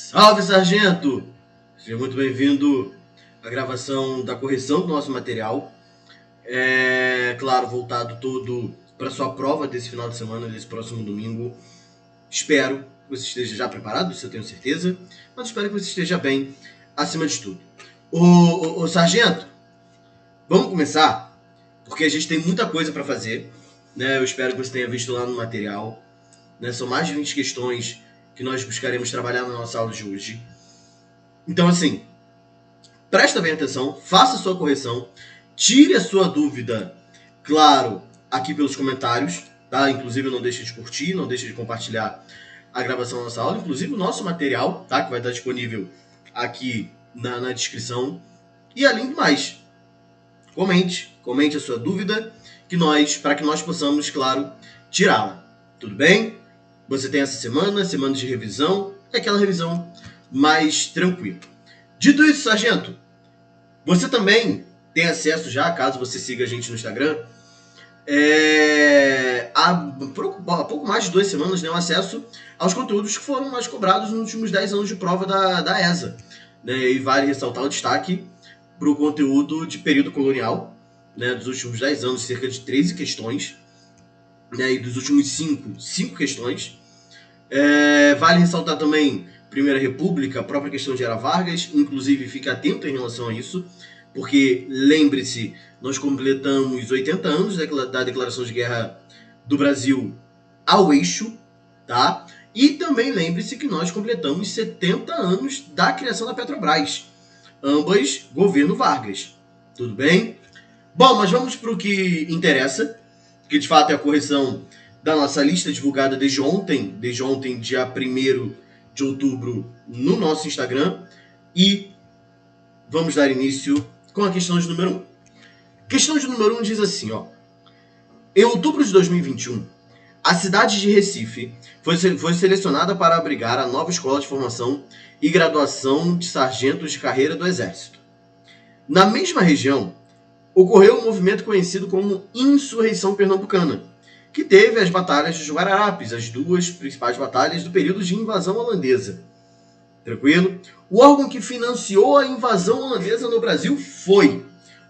Salve, sargento! Seja muito bem-vindo à gravação da correção do nosso material. Claro, voltado todo para sua prova desse final de semana, desse próximo domingo. Espero que você esteja já preparado, isso eu tenho certeza, mas espero que você esteja bem, acima de tudo. Ô sargento, vamos começar, porque a gente tem muita coisa para fazer, né? Eu espero que você tenha visto lá no material, né? São mais de 20 questões que nós buscaremos trabalhar na nossa aula de hoje. Então, assim, presta bem atenção, faça a sua correção, tire a sua dúvida, claro, aqui pelos comentários, tá? Inclusive, não deixe de curtir, não deixe de compartilhar a gravação da nossa aula, inclusive o nosso material, tá? Que vai estar disponível aqui na descrição. E além do mais, comente a sua dúvida, para que nós possamos, claro, tirá-la. Tudo bem? Você tem essa semana de revisão, é aquela revisão mais tranquila. Dito isso, sargento, você também tem acesso já, caso você siga a gente no Instagram, há pouco mais de 2 semanas, né, o acesso aos conteúdos que foram mais cobrados nos últimos 10 anos de prova da ESA. Né, e vale ressaltar o destaque para o conteúdo de período colonial, né, dos últimos 10 anos, cerca de 13 questões, né, e dos últimos 5 questões. Vale ressaltar também Primeira República, a própria questão de Era Vargas, inclusive fique atento em relação a isso, porque lembre-se, nós completamos 80 anos da declaração de guerra do Brasil ao eixo, tá? E também lembre-se que nós completamos 70 anos da criação da Petrobras, ambas governo Vargas, tudo bem? Bom, mas vamos para o que interessa, que de fato é a correção da nossa lista divulgada desde ontem, dia 1º de outubro, no nosso Instagram. E vamos dar início com a questão de número 1. Questão de número 1 diz assim, ó. Em outubro de 2021, a cidade de Recife foi selecionada para abrigar a nova escola de formação e graduação de sargentos de carreira do Exército. Na mesma região, ocorreu um movimento conhecido como Insurreição Pernambucana, que teve as batalhas de Guararapes, as 2 principais batalhas do período de invasão holandesa. Tranquilo? O órgão que financiou a invasão holandesa no Brasil foi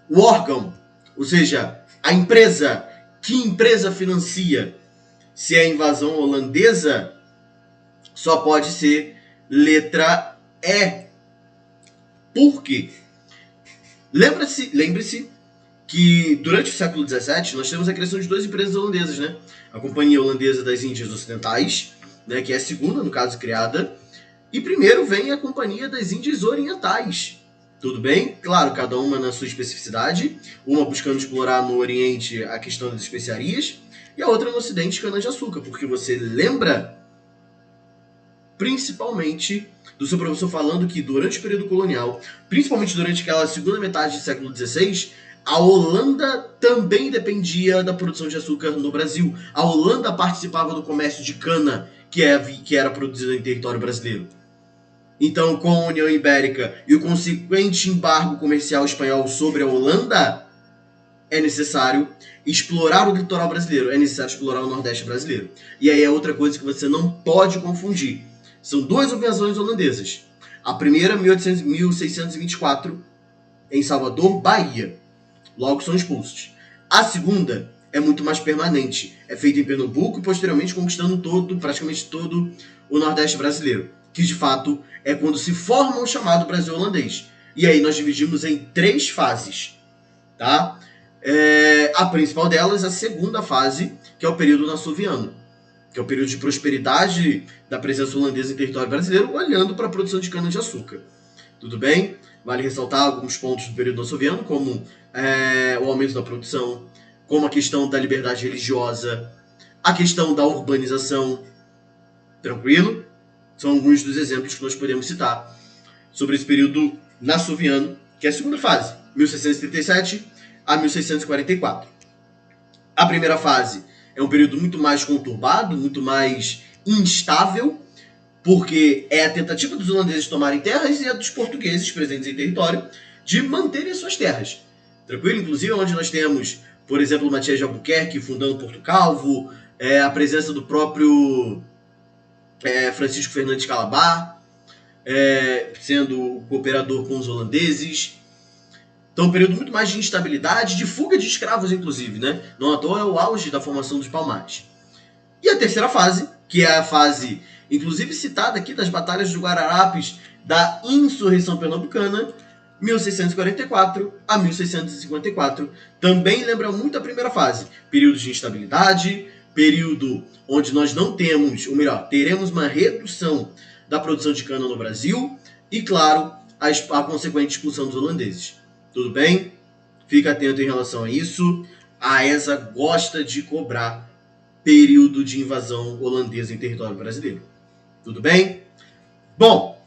o órgão, ou seja, a empresa. Que empresa financia? Se é a invasão holandesa, só pode ser letra E. Por quê? Lembre-se que durante o século XVII nós temos a criação de 2 empresas holandesas, né? A Companhia Holandesa das Índias Ocidentais, né, que é a segunda, no caso, criada, e primeiro vem a Companhia das Índias Orientais. Tudo bem? Claro, cada uma na sua especificidade, uma buscando explorar no Oriente a questão das especiarias, e a outra no Ocidente, cana-de-açúcar, porque você lembra, principalmente, do seu professor falando que durante o período colonial, principalmente durante aquela segunda metade do século XVI, a Holanda também dependia da produção de açúcar no Brasil. A Holanda participava do comércio de cana que era produzido em território brasileiro. Então, com a União Ibérica e o consequente embargo comercial espanhol sobre a Holanda, é necessário explorar o litoral brasileiro, é necessário explorar o Nordeste brasileiro. E aí é outra coisa que você não pode confundir. São 2 invasões holandesas. A primeira, 1624, em Salvador, Bahia. Logo são expulsos. A segunda é muito mais permanente. É feita em Pernambuco e posteriormente conquistando praticamente todo o Nordeste brasileiro. Que de fato é quando se forma o chamado Brasil holandês. E aí nós dividimos em 3 fases. Tá? A principal delas, a segunda fase, que é o período nassoviano, que é o período de prosperidade da presença holandesa em território brasileiro, olhando para a produção de cana-de-açúcar. Tudo bem? Vale ressaltar alguns pontos do período nassoviano, como o aumento da produção, como a questão da liberdade religiosa, a questão da urbanização. Tranquilo? São alguns dos exemplos que nós podemos citar sobre esse período nassoviano, que é a segunda fase, 1637 a 1644. A primeira fase é um período muito mais conturbado, muito mais instável, porque é a tentativa dos holandeses tomarem terras e a dos portugueses presentes em território de manterem as suas terras. Tranquilo? Inclusive onde nós temos, por exemplo, Matias de Albuquerque fundando Porto Calvo, a presença do próprio Francisco Fernandes Calabar, sendo cooperador com os holandeses. Então, um período muito mais de instabilidade, de fuga de escravos, inclusive, né? Não à toa é o auge da formação dos Palmares. E a terceira fase, que é a fase, inclusive citada aqui, das batalhas de Guararapes, da insurreição pernambucana, 1644 a 1654, também lembra muito a primeira fase. Período de instabilidade, período onde nós não temos, ou melhor, teremos uma redução da produção de cana no Brasil e, claro, a consequente expulsão dos holandeses. Tudo bem? Fica atento em relação a isso. A ESA gosta de cobrar período de invasão holandesa em território brasileiro. Tudo bem? Bom,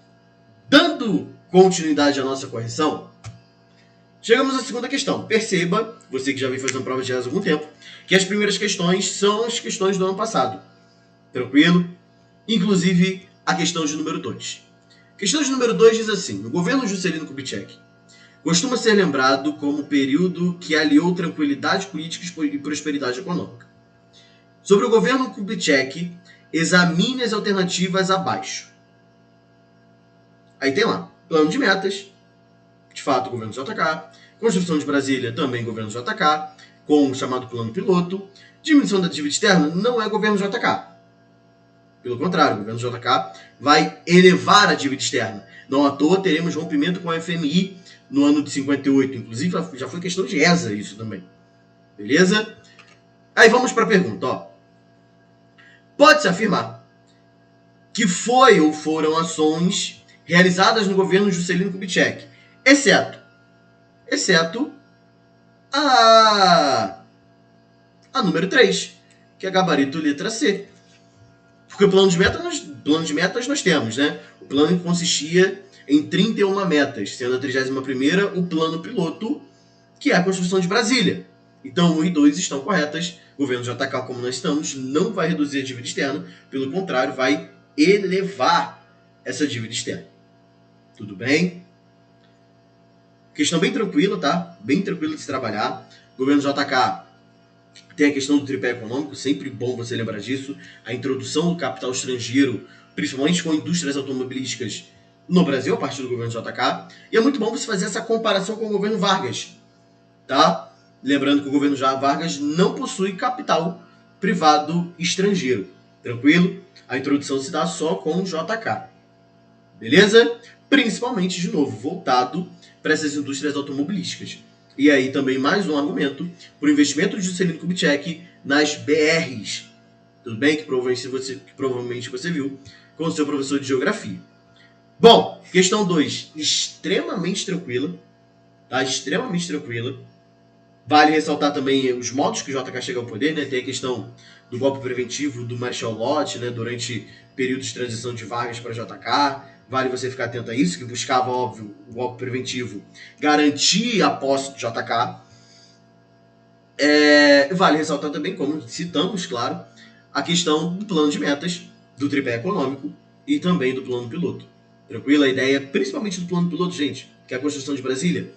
dando continuidade à nossa correção, chegamos à segunda questão. Perceba, você que já vem fazendo provas de ESA há algum tempo, que as primeiras questões são as questões do ano passado. Tranquilo? Inclusive a questão de número 2. A questão de número 2 diz assim: o governo Juscelino Kubitschek costuma ser lembrado como o período que aliou tranquilidade política e prosperidade econômica. Sobre o governo Kubitschek, examine as alternativas abaixo. Aí tem lá, plano de metas, de fato, governo JK, construção de Brasília, também governo JK, com o chamado plano piloto, diminuição da dívida externa, não é governo JK. Pelo contrário, o governo JK vai elevar a dívida externa. Não à toa teremos rompimento com a FMI no ano de 58. Inclusive, já foi questão de ESA isso também. Beleza? Aí vamos para a pergunta. Ó. Pode-se afirmar que foi ou foram ações realizadas no governo Juscelino Kubitschek, exceto a número 3, que é gabarito letra C. Porque o plano de metas nós temos, né? O plano consistia em 31 metas, sendo a 31ª o plano piloto, que é a construção de Brasília. Então, 1 e 2 estão corretas. O governo JK, como nós estamos, não vai reduzir a dívida externa, pelo contrário, vai elevar essa dívida externa. Tudo bem? Questão bem tranquila, tá? Bem tranquila de se trabalhar. O governo JK tem a questão do tripé econômico, sempre bom você lembrar disso. A introdução do capital estrangeiro, principalmente com indústrias automobilísticas no Brasil, a partir do governo JK. E é muito bom você fazer essa comparação com o governo Vargas, tá? Lembrando que o governo Vargas não possui capital privado estrangeiro. Tranquilo? A introdução se dá só com o JK. Beleza? Principalmente, de novo, voltado para essas indústrias automobilísticas. E aí também mais um argumento para o investimento de Juscelino Kubitschek nas BRs. Tudo bem? Que provavelmente você viu com o seu professor de geografia. Bom, questão 2, extremamente tranquila. Tá? Extremamente tranquila. Vale ressaltar também os modos que o JK chega ao poder, né? Tem a questão do golpe preventivo do Marechal Lott, né? Durante períodos de transição de Vargas para JK. Vale você ficar atento a isso, que buscava, óbvio, o golpe preventivo garantir a posse do JK. Vale ressaltar também, como citamos, claro, a questão do plano de metas, do tripé econômico e também do plano piloto. Tranquilo? A ideia, principalmente do plano piloto, gente, que é a construção de Brasília.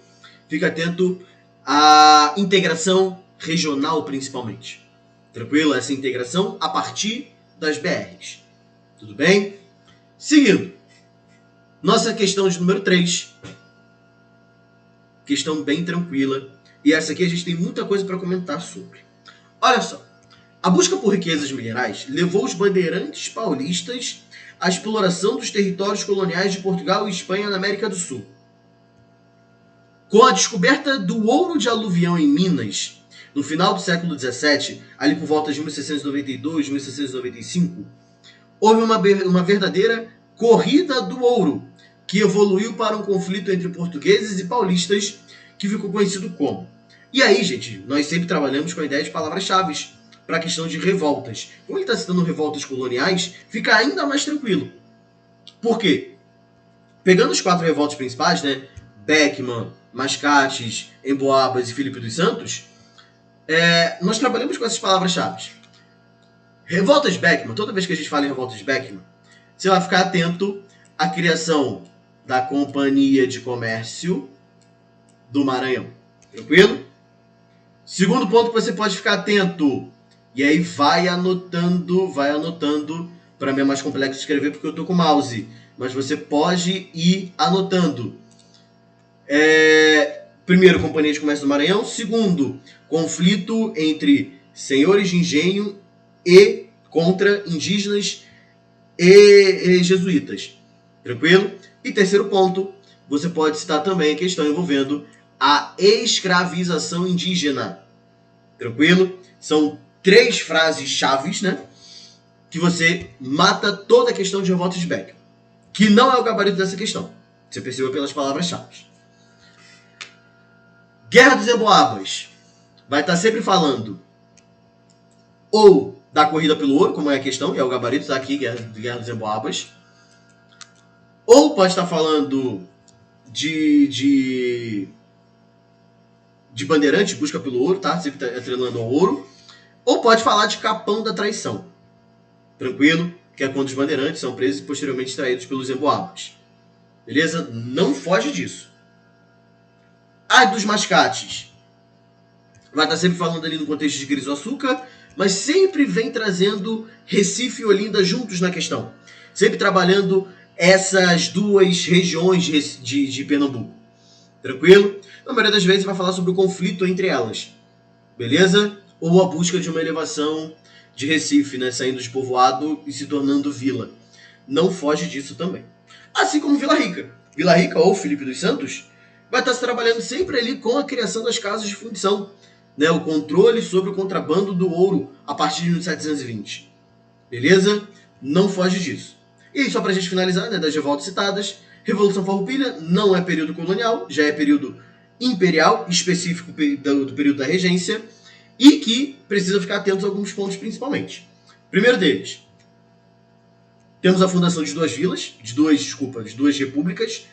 Fica atento à integração regional, principalmente. Tranquilo? Essa integração a partir das BRs. Tudo bem? Seguindo. Nossa questão de número 3. Questão bem tranquila. E essa aqui a gente tem muita coisa para comentar sobre. Olha só. A busca por riquezas minerais levou os bandeirantes paulistas à exploração dos territórios coloniais de Portugal e Espanha na América do Sul. Com a descoberta do ouro de aluvião em Minas, no final do século XVII, ali por volta de 1692, 1695, houve uma verdadeira corrida do ouro, que evoluiu para um conflito entre portugueses e paulistas, que ficou conhecido como. E aí, gente, nós sempre trabalhamos com a ideia de palavras-chave para a questão de revoltas. Como ele está citando revoltas coloniais, fica ainda mais tranquilo. Por quê? Pegando os 4 revoltas principais, né? Beckman, Mascates, Emboabas e Filipe dos Santos, nós trabalhamos com essas palavras-chave. Revoltas Beckman, toda vez que a gente fala em revoltas Beckman, você vai ficar atento à criação da Companhia de Comércio do Maranhão. Tranquilo? Segundo ponto que você pode ficar atento, e aí vai anotando, para mim é mais complexo de escrever porque eu tô com o mouse. mas você pode ir anotando. Primeiro, Companhia de Comércio do Maranhão. Segundo, conflito entre senhores de engenho e contra indígenas e jesuítas. Tranquilo? E terceiro ponto, você pode citar também a questão envolvendo a escravização indígena. Tranquilo? São 3 frases chaves, né? Que você mata toda a questão de revolta de Becker. Que não é o gabarito dessa questão. Você percebeu pelas palavras-chave. Guerra dos Emboabas. Vai estar sempre falando ou da corrida pelo ouro, como é a questão, é o gabarito, está aqui, Guerra dos Emboabas. Ou pode estar falando de bandeirante, busca pelo ouro, tá? Sempre está atrelando ao ouro. Ou pode falar de Capão da Traição. Tranquilo? Que é quando os bandeirantes são presos e posteriormente traídos pelos Emboabas. Beleza? Não foge disso. As dos mascates. Vai estar sempre falando ali no contexto de Cris do Açúcar, mas sempre vem trazendo Recife e Olinda juntos na questão. Sempre trabalhando essas 2 regiões de Pernambuco. Tranquilo? Na maioria das vezes vai falar sobre o conflito entre elas. Beleza? Ou a busca de uma elevação de Recife, né? Saindo de povoado e se tornando vila. Não foge disso também. Assim como Vila Rica. Vila Rica ou Felipe dos Santos vai estar se trabalhando sempre ali com a criação das casas de fundição. Né, o controle sobre o contrabando do ouro a partir de 1720. Beleza? Não foge disso. E só pra gente finalizar, né, das revoltas citadas, Revolução Farroupilha não é período colonial, já é período imperial, específico do período da regência, e que precisa ficar atentos a alguns pontos principalmente. Primeiro deles, temos a fundação de 2 vilas, de duas repúblicas,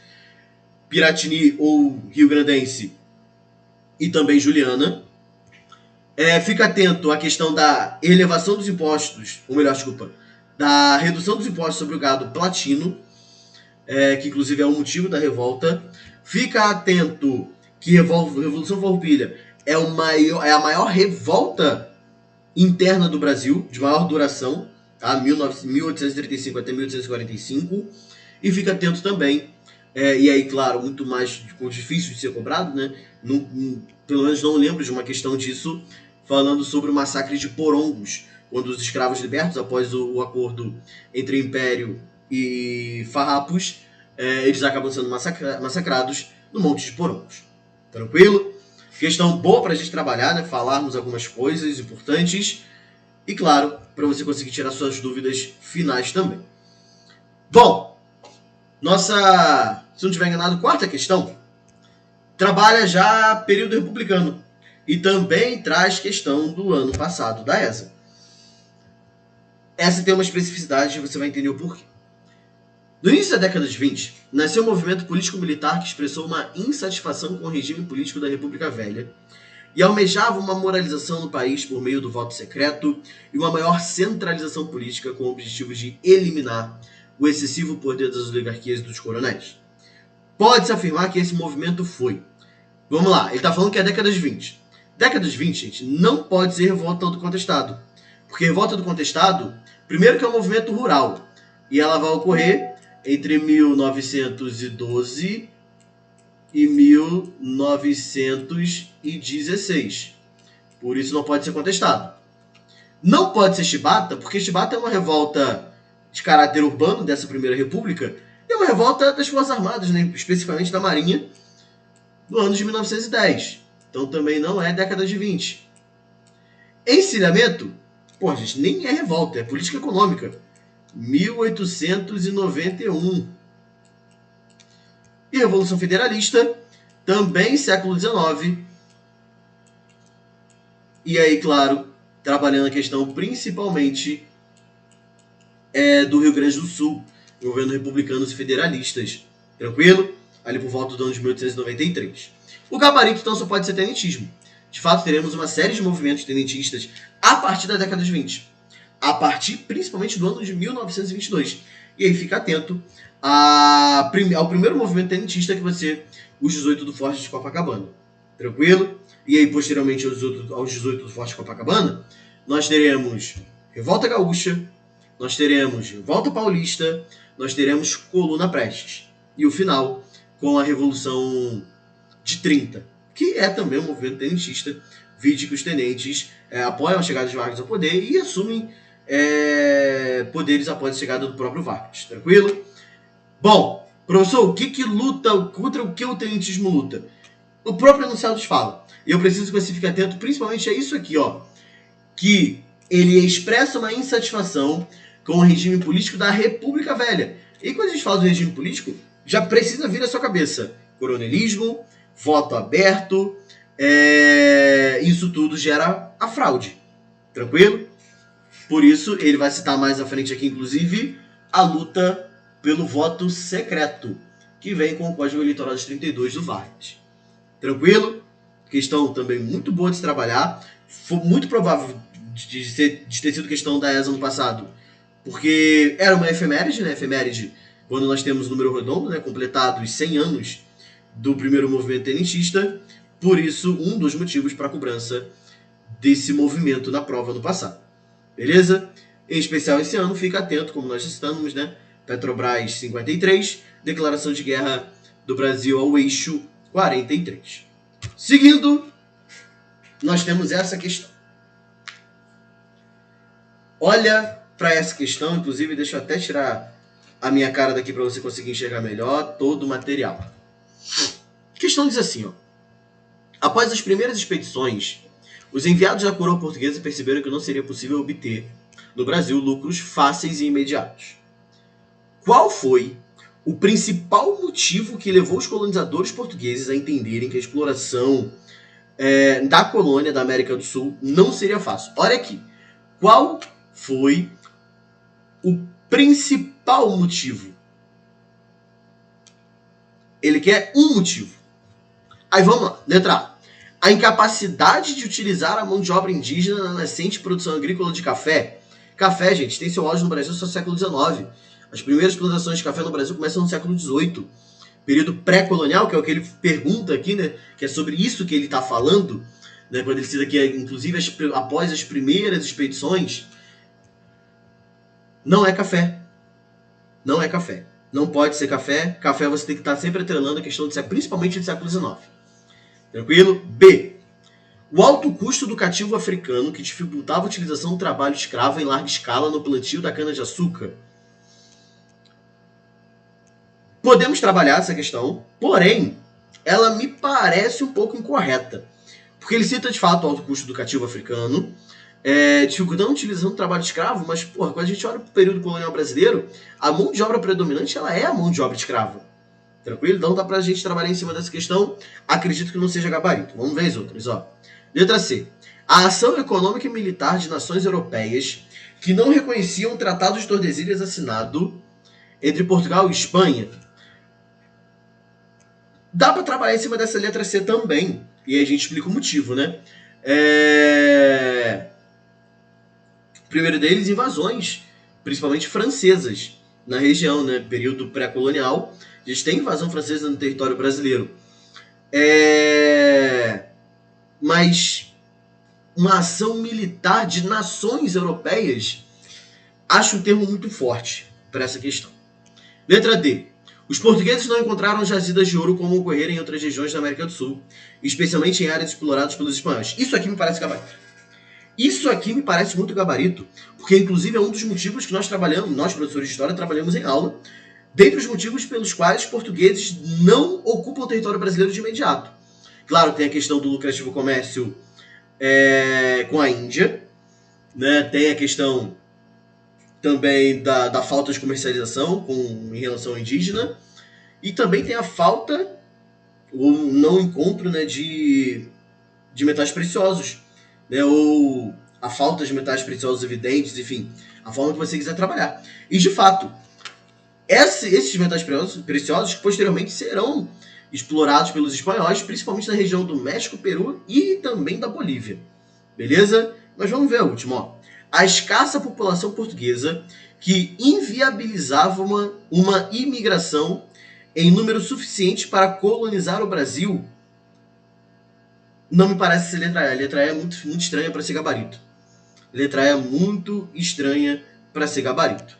Piratini ou Rio Grandense e também Juliana. Fica atento à questão da elevação dos impostos, ou melhor, da redução dos impostos sobre o gado platino, que inclusive é o motivo da revolta. Fica atento que Revolução Farroupilha é a maior revolta interna do Brasil, de maior duração, tá? 1835 até 1845. E fica atento também, e aí, claro, muito mais difícil de ser cobrado, né? Pelo menos não lembro de uma questão disso, falando sobre o massacre de Porongos, quando os escravos libertos, após o acordo entre Império e Farrapos, eles acabam sendo massacrados no Monte de Porongos. Tranquilo? Questão boa para a gente trabalhar, né? Falarmos algumas coisas importantes e, claro, para você conseguir tirar suas dúvidas finais também. Bom, nossa, se não estiver enganado, 4ª questão trabalha já período republicano. E também traz questão do ano passado da ESA. Essa tem uma especificidade e você vai entender o porquê. No início da década de 20, nasceu um movimento político-militar que expressou uma insatisfação com o regime político da República Velha e almejava uma moralização no país por meio do voto secreto e uma maior centralização política com o objetivo de eliminar o excessivo poder das oligarquias e dos coronéis. Pode-se afirmar que esse movimento foi. Vamos lá, ele está falando que é a década de 20. Década de 20, gente, não pode ser revolta do contestado. Porque revolta do contestado, primeiro que é um movimento rural. E ela vai ocorrer entre 1912 e 1916. Por isso não pode ser contestado. Não pode ser chibata, porque chibata é uma revolta de caráter urbano dessa Primeira República. E é uma revolta das Forças Armadas, né? Especificamente da Marinha, no ano de 1910. Então também não é década de 20. Encilhamento, gente, nem é revolta, é política econômica. 1891. E Revolução Federalista, também século XIX. E aí, claro, trabalhando a questão principalmente do Rio Grande do Sul, envolvendo republicanos e federalistas. Tranquilo? Ali por volta do ano de 1893. O gabarito, então, só pode ser tenentismo. De fato, teremos uma série de movimentos tenentistas a partir da década de 20. A partir, principalmente, do ano de 1922. E aí, fica atento ao primeiro movimento tenentista, que vai ser os 18 do Forte de Copacabana. Tranquilo? E aí, posteriormente, aos 18 do Forte de Copacabana, nós teremos Revolta Gaúcha, nós teremos Revolta Paulista, nós teremos Coluna Prestes. E o final, com a Revolução de 30, que é também um movimento tenentista, vide que os tenentes apoiam a chegada de Vargas ao poder e assumem poderes após a chegada do próprio Vargas. Tranquilo? Bom, professor, o que luta, contra o que o tenentismo luta? O próprio enunciado fala. E eu preciso que você fique atento, principalmente a isso aqui, ó, que ele expressa uma insatisfação com o regime político da República Velha. E quando a gente fala do regime político, já precisa vir à sua cabeça coronelismo, voto aberto, isso tudo gera a fraude. Tranquilo? Por isso, ele vai citar mais à frente aqui, inclusive, a luta pelo voto secreto, que vem com o Código Eleitoral de 32 do Vargas. Tranquilo? Questão também muito boa de se trabalhar. Foi muito provável de ter sido questão da ESA no passado, porque era uma efeméride, né? Efeméride, quando nós temos o número redondo, né? Completado os 100 anos do primeiro movimento tenentista. Por isso, um dos motivos para a cobrança desse movimento na prova no passado. Beleza? Em especial esse ano, fica atento, como nós estamos, né? Petrobras 53, declaração de guerra do Brasil ao eixo 43. Seguindo, nós temos essa questão. Olha para essa questão, inclusive deixa eu até tirar a minha cara daqui para você conseguir enxergar melhor todo o material. A questão diz assim, ó. Após as primeiras expedições, os enviados da coroa portuguesa perceberam que não seria possível obter no Brasil lucros fáceis e imediatos. Qual foi o principal motivo que levou os colonizadores portugueses a entenderem que a exploração da colônia da América do Sul não seria fácil? Olha aqui. Qual foi o principal motivo? Ele quer um motivo. Aí vamos lá. Letra A. A incapacidade de utilizar a mão de obra indígena na nascente produção agrícola de café. Café, gente, tem seu auge no Brasil só no século XIX. As primeiras plantações de café no Brasil começam no século XVIII. Período pré-colonial, que é o que ele pergunta aqui, né? Que é sobre isso que ele está falando, né? Quando ele cita aqui, inclusive, após as primeiras expedições, não é café. Não é café. Não pode ser café. Café você tem que estar sempre atrelando a questão de principalmente do século XIX. Tranquilo? B. O alto custo do cativo africano que dificultava a utilização do trabalho escravo em larga escala no plantio da cana-de-açúcar. Podemos trabalhar essa questão, porém, ela me parece um pouco incorreta. Porque ele cita, de fato, o alto custo do cativo africano, dificultando a utilização do trabalho escravo, mas, porra, quando a gente olha para o período colonial brasileiro, a mão de obra predominante, ela é a mão de obra escrava. Tranquilo? Então dá pra gente trabalhar em cima dessa questão. Acredito que não seja gabarito. Vamos ver as outras, ó. Letra C. A ação econômica e militar de nações europeias que não reconheciam o Tratado de Tordesilhas assinado entre Portugal e Espanha. Dá pra trabalhar em cima dessa letra C também. E aí a gente explica o motivo, né? O primeiro deles, invasões, principalmente francesas, na região, né? Período pré-colonial. A gente tem invasão francesa no território brasileiro. Mas uma ação militar de nações europeias, acho um termo muito forte para essa questão. Letra D. Os portugueses não encontraram jazidas de ouro como ocorreram em outras regiões da América do Sul, especialmente em áreas exploradas pelos espanhóis. Isso aqui me parece gabarito. Isso aqui me parece muito gabarito, porque inclusive é um dos motivos que nós trabalhamos, nós professores de história trabalhamos em aula, dentre os motivos pelos quais os portugueses não ocupam o território brasileiro de imediato. Claro, tem a questão do lucrativo comércio com a Índia, né? Tem a questão também da falta de comercialização em relação ao indígena, e também tem a falta, ou não encontro, né, de metais preciosos, né, ou a falta de metais preciosos evidentes, enfim, a forma que você quiser trabalhar. E, de fato, esses metais preciosos posteriormente serão explorados pelos espanhóis, principalmente na região do México, Peru e também da Bolívia. Beleza? Mas vamos ver a última, ó. A escassa população portuguesa que inviabilizava uma imigração em número suficiente para colonizar o Brasil. Não me parece ser letra E. A letra E é muito, muito estranha para ser gabarito. Letra E é muito estranha para ser gabarito.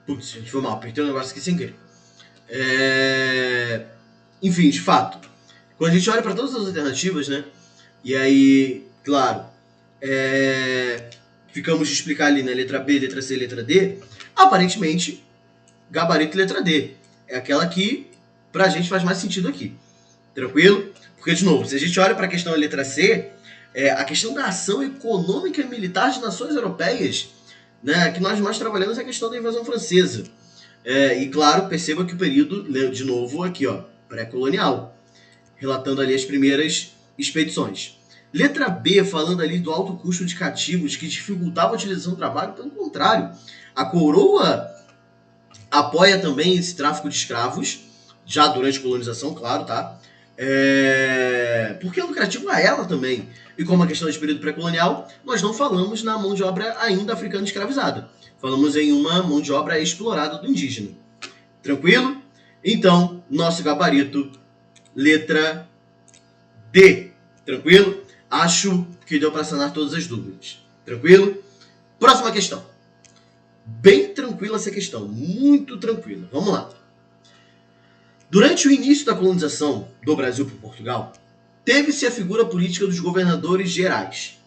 Putz, gente, foi mal, apertei um negócio aqui sem querer. Enfim, de fato, quando a gente olha para todas as alternativas, né? E aí, claro, ficamos de explicar ali, né? Letra B, letra C, letra D. Aparentemente, gabarito letra D. É aquela que, pra gente, faz mais sentido aqui. Tranquilo? Porque, de novo, se a gente olha para a questão da letra C, a questão da ação econômica e militar de nações europeias, né? Que nós mais trabalhamos é a questão da invasão francesa. E, claro, perceba que o período, de novo, aqui, ó, pré-colonial, relatando ali as primeiras expedições. Letra B, falando ali do alto custo de cativos que dificultava a utilização do trabalho, pelo contrário, a coroa apoia também esse tráfico de escravos, já durante a colonização, claro, tá? Porque é lucrativo a ela também. E como a questão de período pré-colonial, nós não falamos na mão de obra ainda africana escravizada. Falamos em uma mão de obra explorada do indígena. Tranquilo? Então, nosso gabarito, letra D. Tranquilo? Acho que deu para sanar todas as dúvidas. Tranquilo? Próxima questão. Bem tranquila essa questão. Muito tranquila. Vamos lá. Durante o início da colonização do Brasil por Portugal, teve-se a figura política dos governadores gerais.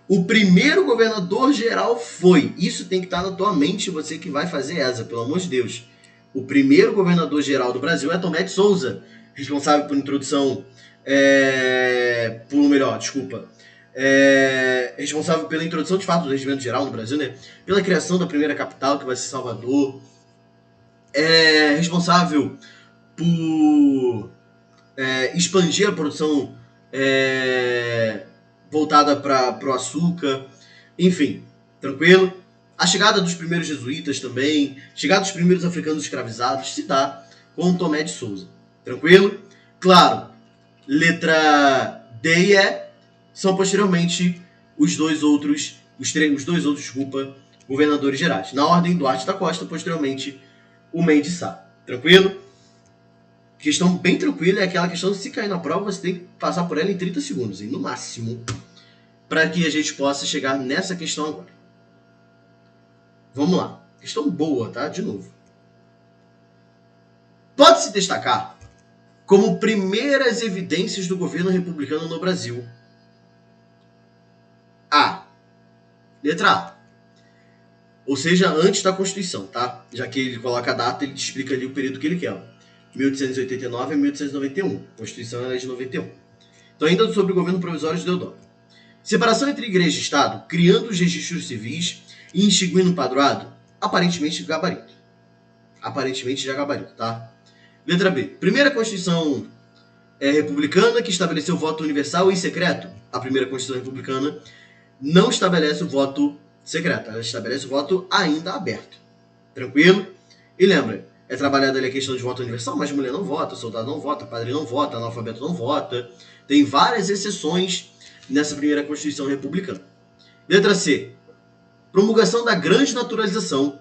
O primeiro governador geral foi, isso tem que estar na tua mente, você que vai fazer essa, pelo amor de Deus. O primeiro governador geral do Brasil é Tomé de Souza, responsável por introdução, responsável pela introdução de fato do regimento geral no Brasil, né? Pela criação da primeira capital, que vai ser Salvador. Responsável por expandir a produção voltada para o açúcar, enfim, tranquilo? A chegada dos primeiros jesuítas também, chegada dos primeiros africanos escravizados, se dá com Tomé de Souza, tranquilo? Claro, letra D e E são posteriormente os dois outros, governadores gerais. Na ordem, Duarte da Costa, posteriormente o Mendes Sá, tranquilo? Questão bem tranquila é aquela questão de se cair na prova, você tem que passar por ela em 30 segundos, hein, no máximo, para que a gente possa chegar nessa questão agora. Vamos lá. Questão boa, tá? De novo. Pode-se destacar como primeiras evidências do governo republicano no Brasil. A. Letra A. Ou seja, antes da Constituição, tá? Já que ele coloca a data, ele te explica ali o período que ele quer, ó. 1889 a 1891. Constituição é de 91. Então, ainda sobre o governo provisório de Deodoro. Separação entre igreja e Estado, criando os registros civis e instituindo o padroado, aparentemente gabarito. Aparentemente já gabarito, tá? Letra B. Primeira Constituição republicana que estabeleceu o voto universal e secreto. A primeira Constituição republicana não estabelece o voto secreto, ela estabelece o voto ainda aberto. Tranquilo? E lembra, é trabalhada ali a questão de voto universal, mas mulher não vota, soldado não vota, padre não vota, analfabeto não vota. Tem várias exceções nessa primeira Constituição republicana. Letra C. Promulgação da grande naturalização,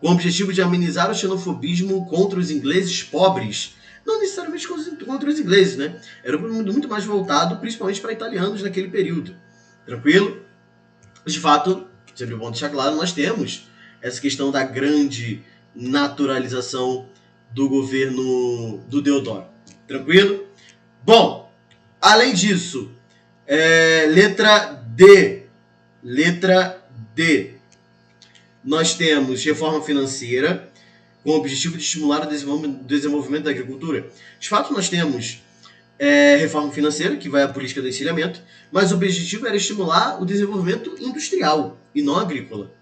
com o objetivo de amenizar o xenofobismo contra os ingleses pobres. Não necessariamente contra os ingleses, né? Era um mundo muito mais voltado, principalmente para italianos naquele período. Tranquilo? De fato, sempre bom deixar claro, nós temos essa questão da grande naturalização do governo do Deodoro. Tranquilo? Bom, além disso, letra D. Letra D. Nós temos reforma financeira, com o objetivo de estimular o desenvolvimento da agricultura. De fato, nós temos reforma financeira, que vai à política do encilhamento, mas o objetivo era estimular o desenvolvimento industrial e não agrícola.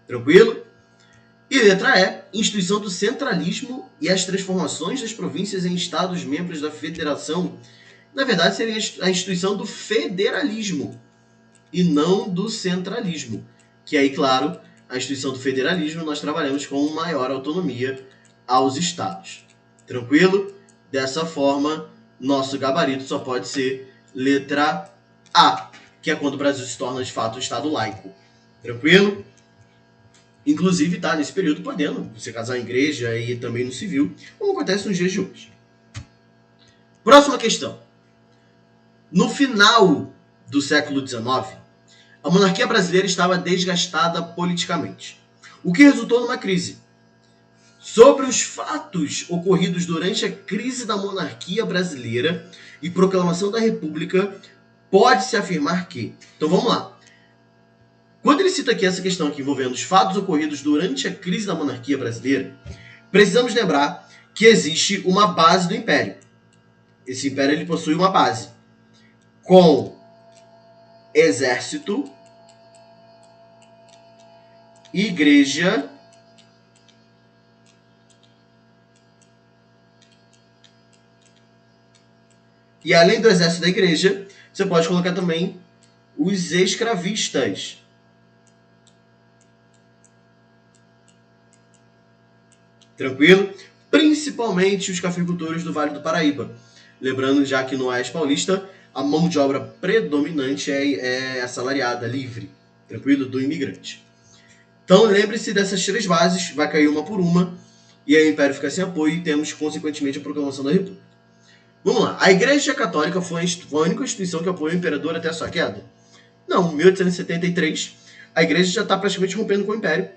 Tranquilo? E letra E, instituição do centralismo e as transformações das províncias em estados membros da federação. Na verdade, seria a instituição do federalismo e não do centralismo. Que aí, claro, a instituição do federalismo nós trabalhamos com maior autonomia aos estados. Tranquilo? Dessa forma, nosso gabarito só pode ser letra A, que é quando o Brasil se torna de fato um estado laico. Tranquilo? Inclusive, tá nesse período podendo você casar em igreja e também no civil, como acontece nos dias de hoje. Próxima questão. No final do século XIX, a monarquia brasileira estava desgastada politicamente, o que resultou numa crise. Sobre os fatos ocorridos durante a crise da monarquia brasileira e proclamação da República, pode-se afirmar que... Então vamos lá. Quando ele cita aqui essa questão aqui envolvendo os fatos ocorridos durante a crise da monarquia brasileira, precisamos lembrar que existe uma base do Império. Esse Império ele possui uma base com exército, igreja e, além do exército da igreja, você pode colocar também os escravistas. Tranquilo? Principalmente os cafeicultores do Vale do Paraíba. Lembrando já que no Oeste Paulista, a mão de obra predominante é assalariada, livre, tranquilo, do imigrante. Então lembre-se dessas três bases, vai cair uma por uma, e aí o Império fica sem apoio e temos, consequentemente, a proclamação da República. Vamos lá. A Igreja Católica foi a única instituição que apoiou o imperador até a sua queda? Não, em 1873, a Igreja já está praticamente rompendo com o Império,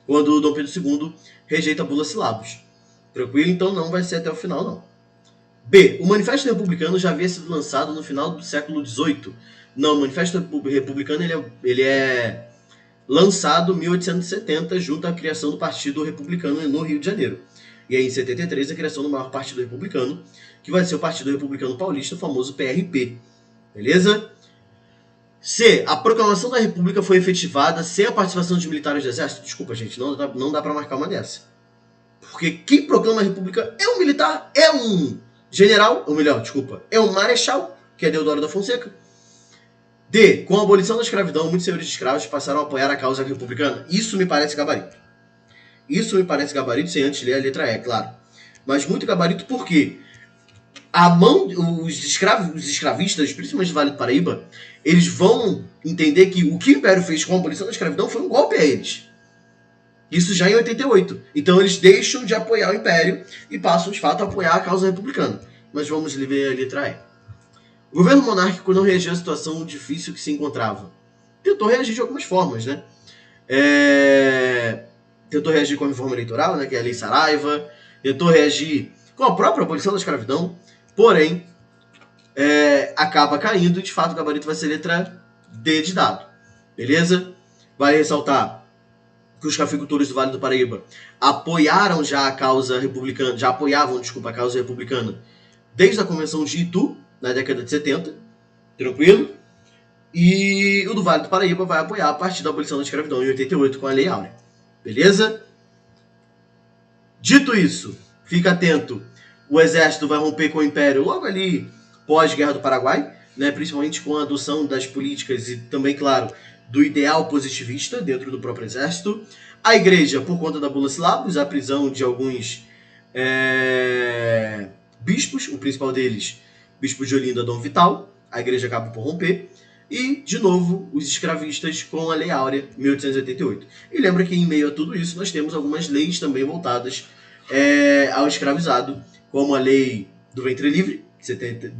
quando Dom Pedro II rejeita a Bula Syllabus. Tranquilo? Então não vai ser até o final, não. B. O Manifesto Republicano já havia sido lançado no final do século XVIII. Não, o Manifesto Republicano ele é lançado em 1870, junto à criação do Partido Republicano no Rio de Janeiro. E aí, em 73, a criação do maior partido republicano, que vai ser o Partido Republicano Paulista, o famoso PRP. Beleza? C. A proclamação da República foi efetivada sem a participação de militares do Exército? Desculpa, gente, não dá para marcar uma dessa. Porque quem proclama a República é um militar, é um general, ou melhor, desculpa, é um marechal, que é Deodoro da Fonseca. D. Com a abolição da escravidão, muitos senhores de escravos passaram a apoiar a causa republicana. Isso me parece gabarito. Isso me parece gabarito, sem antes ler a letra E, claro. Mas muito gabarito porque os escravistas, principalmente do Vale do Paraíba, eles vão entender que o que o Império fez com a abolição da escravidão foi um golpe a eles. Isso já em 88. Então eles deixam de apoiar o Império e passam, de fato, a apoiar a causa republicana. Mas vamos ler a letra E. O governo monárquico não reagiu à situação difícil que se encontrava. Tentou reagir de algumas formas, né? Tentou reagir com a reforma eleitoral, né, que é a Lei Saraiva. Tentou reagir com a própria abolição da escravidão. Porém, acaba caindo e, de fato, o gabarito vai ser letra D de dado. Beleza? Vale ressaltar que os cafeicultores do Vale do Paraíba apoiavam a causa republicana desde a Convenção de Itu, na década de 70, tranquilo? E o do Vale do Paraíba vai apoiar a partir da abolição da escravidão em 88 com a Lei Áurea. Beleza? Dito isso, fica atento, o exército vai romper com o Império logo ali pós-Guerra do Paraguai, né, principalmente com a adoção das políticas e também, claro, do ideal positivista dentro do próprio exército. A igreja, por conta da Bula Syllabus, a prisão de alguns bispos, o principal deles, bispo de Olinda, Dom Vital, a igreja acaba por romper. E, de novo, os escravistas com a Lei Áurea, 1888. E lembra que, em meio a tudo isso, nós temos algumas leis também voltadas ao escravizado, como a Lei do Ventre Livre,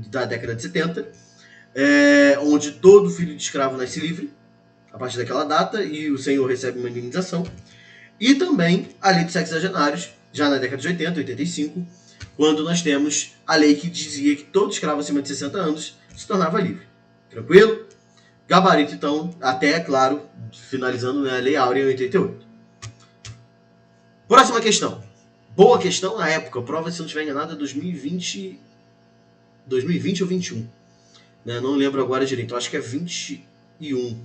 da década de 70, onde todo filho de escravo nasce livre, a partir daquela data, e o senhor recebe uma indenização. E também a Lei dos Sexagenários, já na década de 80, 85, quando nós temos a lei que dizia que todo escravo acima de 60 anos se tornava livre. Tranquilo? Gabarito, então, até, claro, finalizando, né, a Lei Áurea em 88. Próxima questão. Boa questão na época. Prova, se não estiver enganado, é 2020 ou 21. Né? Não lembro agora direito. Eu acho que é 21.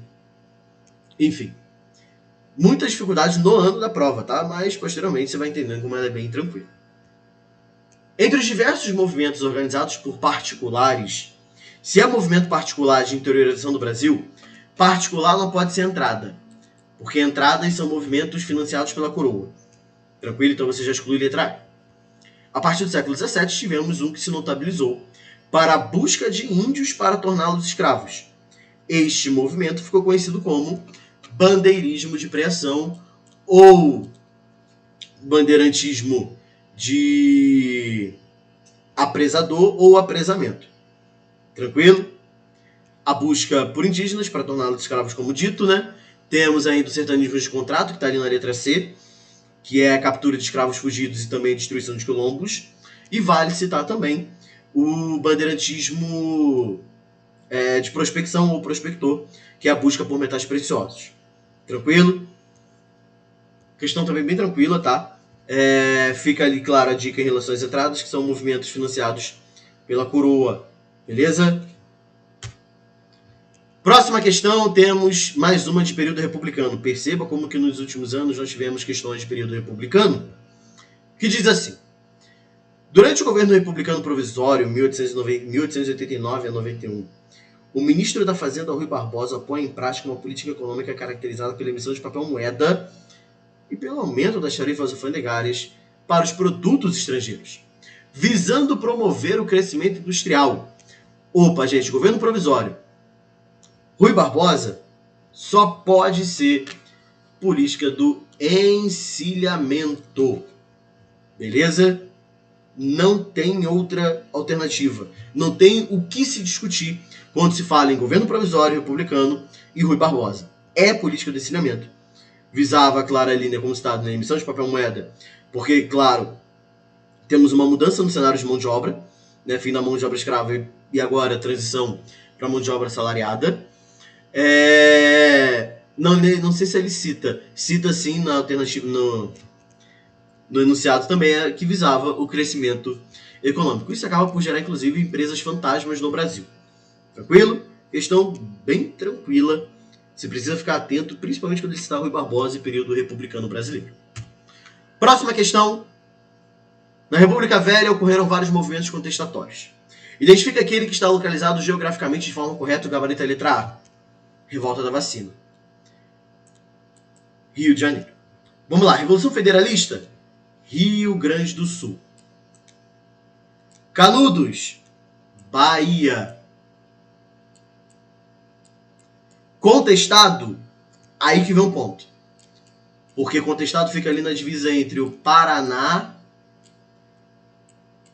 Enfim. Muitas dificuldades no ano da prova, tá? Mas, posteriormente, você vai entendendo como ela é bem tranquila. Entre os diversos movimentos organizados por particulares, se é movimento particular de interiorização do Brasil, particular não pode ser entrada, porque entradas são movimentos financiados pela coroa. Tranquilo? Então você já exclui letra A. A partir do século XVII, tivemos um que se notabilizou para a busca de índios para torná-los escravos. Este movimento ficou conhecido como bandeirismo de preação ou bandeirantismo de apresador ou apresamento. Tranquilo? A busca por indígenas para torná-los escravos, como dito, né? Temos ainda o sertanismo de contrato, que está ali na letra C. que é a captura de escravos fugidos e também a destruição de quilombos. E vale citar também o bandeirantismo de prospecção ou prospector, que é a busca por metais preciosos. Tranquilo? Questão também bem tranquila, tá? Fica ali clara a dica em relação às entradas, que são movimentos financiados pela coroa. Beleza? Próxima questão, temos mais uma de período republicano. Perceba como que nos últimos anos nós tivemos questões de período republicano, que diz assim: durante o governo republicano provisório, 1889 a 91, o ministro da Fazenda, Rui Barbosa, põe em prática uma política econômica caracterizada pela emissão de papel moeda e pelo aumento das tarifas alfandegárias para os produtos estrangeiros, visando promover o crescimento industrial. Opa, gente, governo provisório. Rui Barbosa só pode ser política do encilhamento. Beleza? Não tem outra alternativa. Não tem o que se discutir quando se fala em governo provisório republicano e Rui Barbosa. É política do encilhamento. Visava a clara linha como Estado na emissão de papel moeda, porque, claro, temos uma mudança no cenário de mão de obra, né, fim da mão de obra escrava e agora transição para mão de obra salariada. Não sei se ele cita sim na alternativa, no enunciado também, que visava o crescimento econômico. Isso acaba por gerar, inclusive, empresas fantasmas no Brasil. Tranquilo? Questão bem tranquila. Você precisa ficar atento, principalmente quando ele citar Rui Barbosa e período republicano brasileiro. Próxima questão. Na República Velha ocorreram vários movimentos contestatórios. Identifica aquele que está localizado geograficamente de forma correta, o gabarito é a letra A. Revolta da Vacina. Rio de Janeiro. Vamos lá, Revolução Federalista. Rio Grande do Sul. Canudos. Bahia. Contestado. Aí que vem um ponto. Porque contestado fica ali na divisa entre o Paraná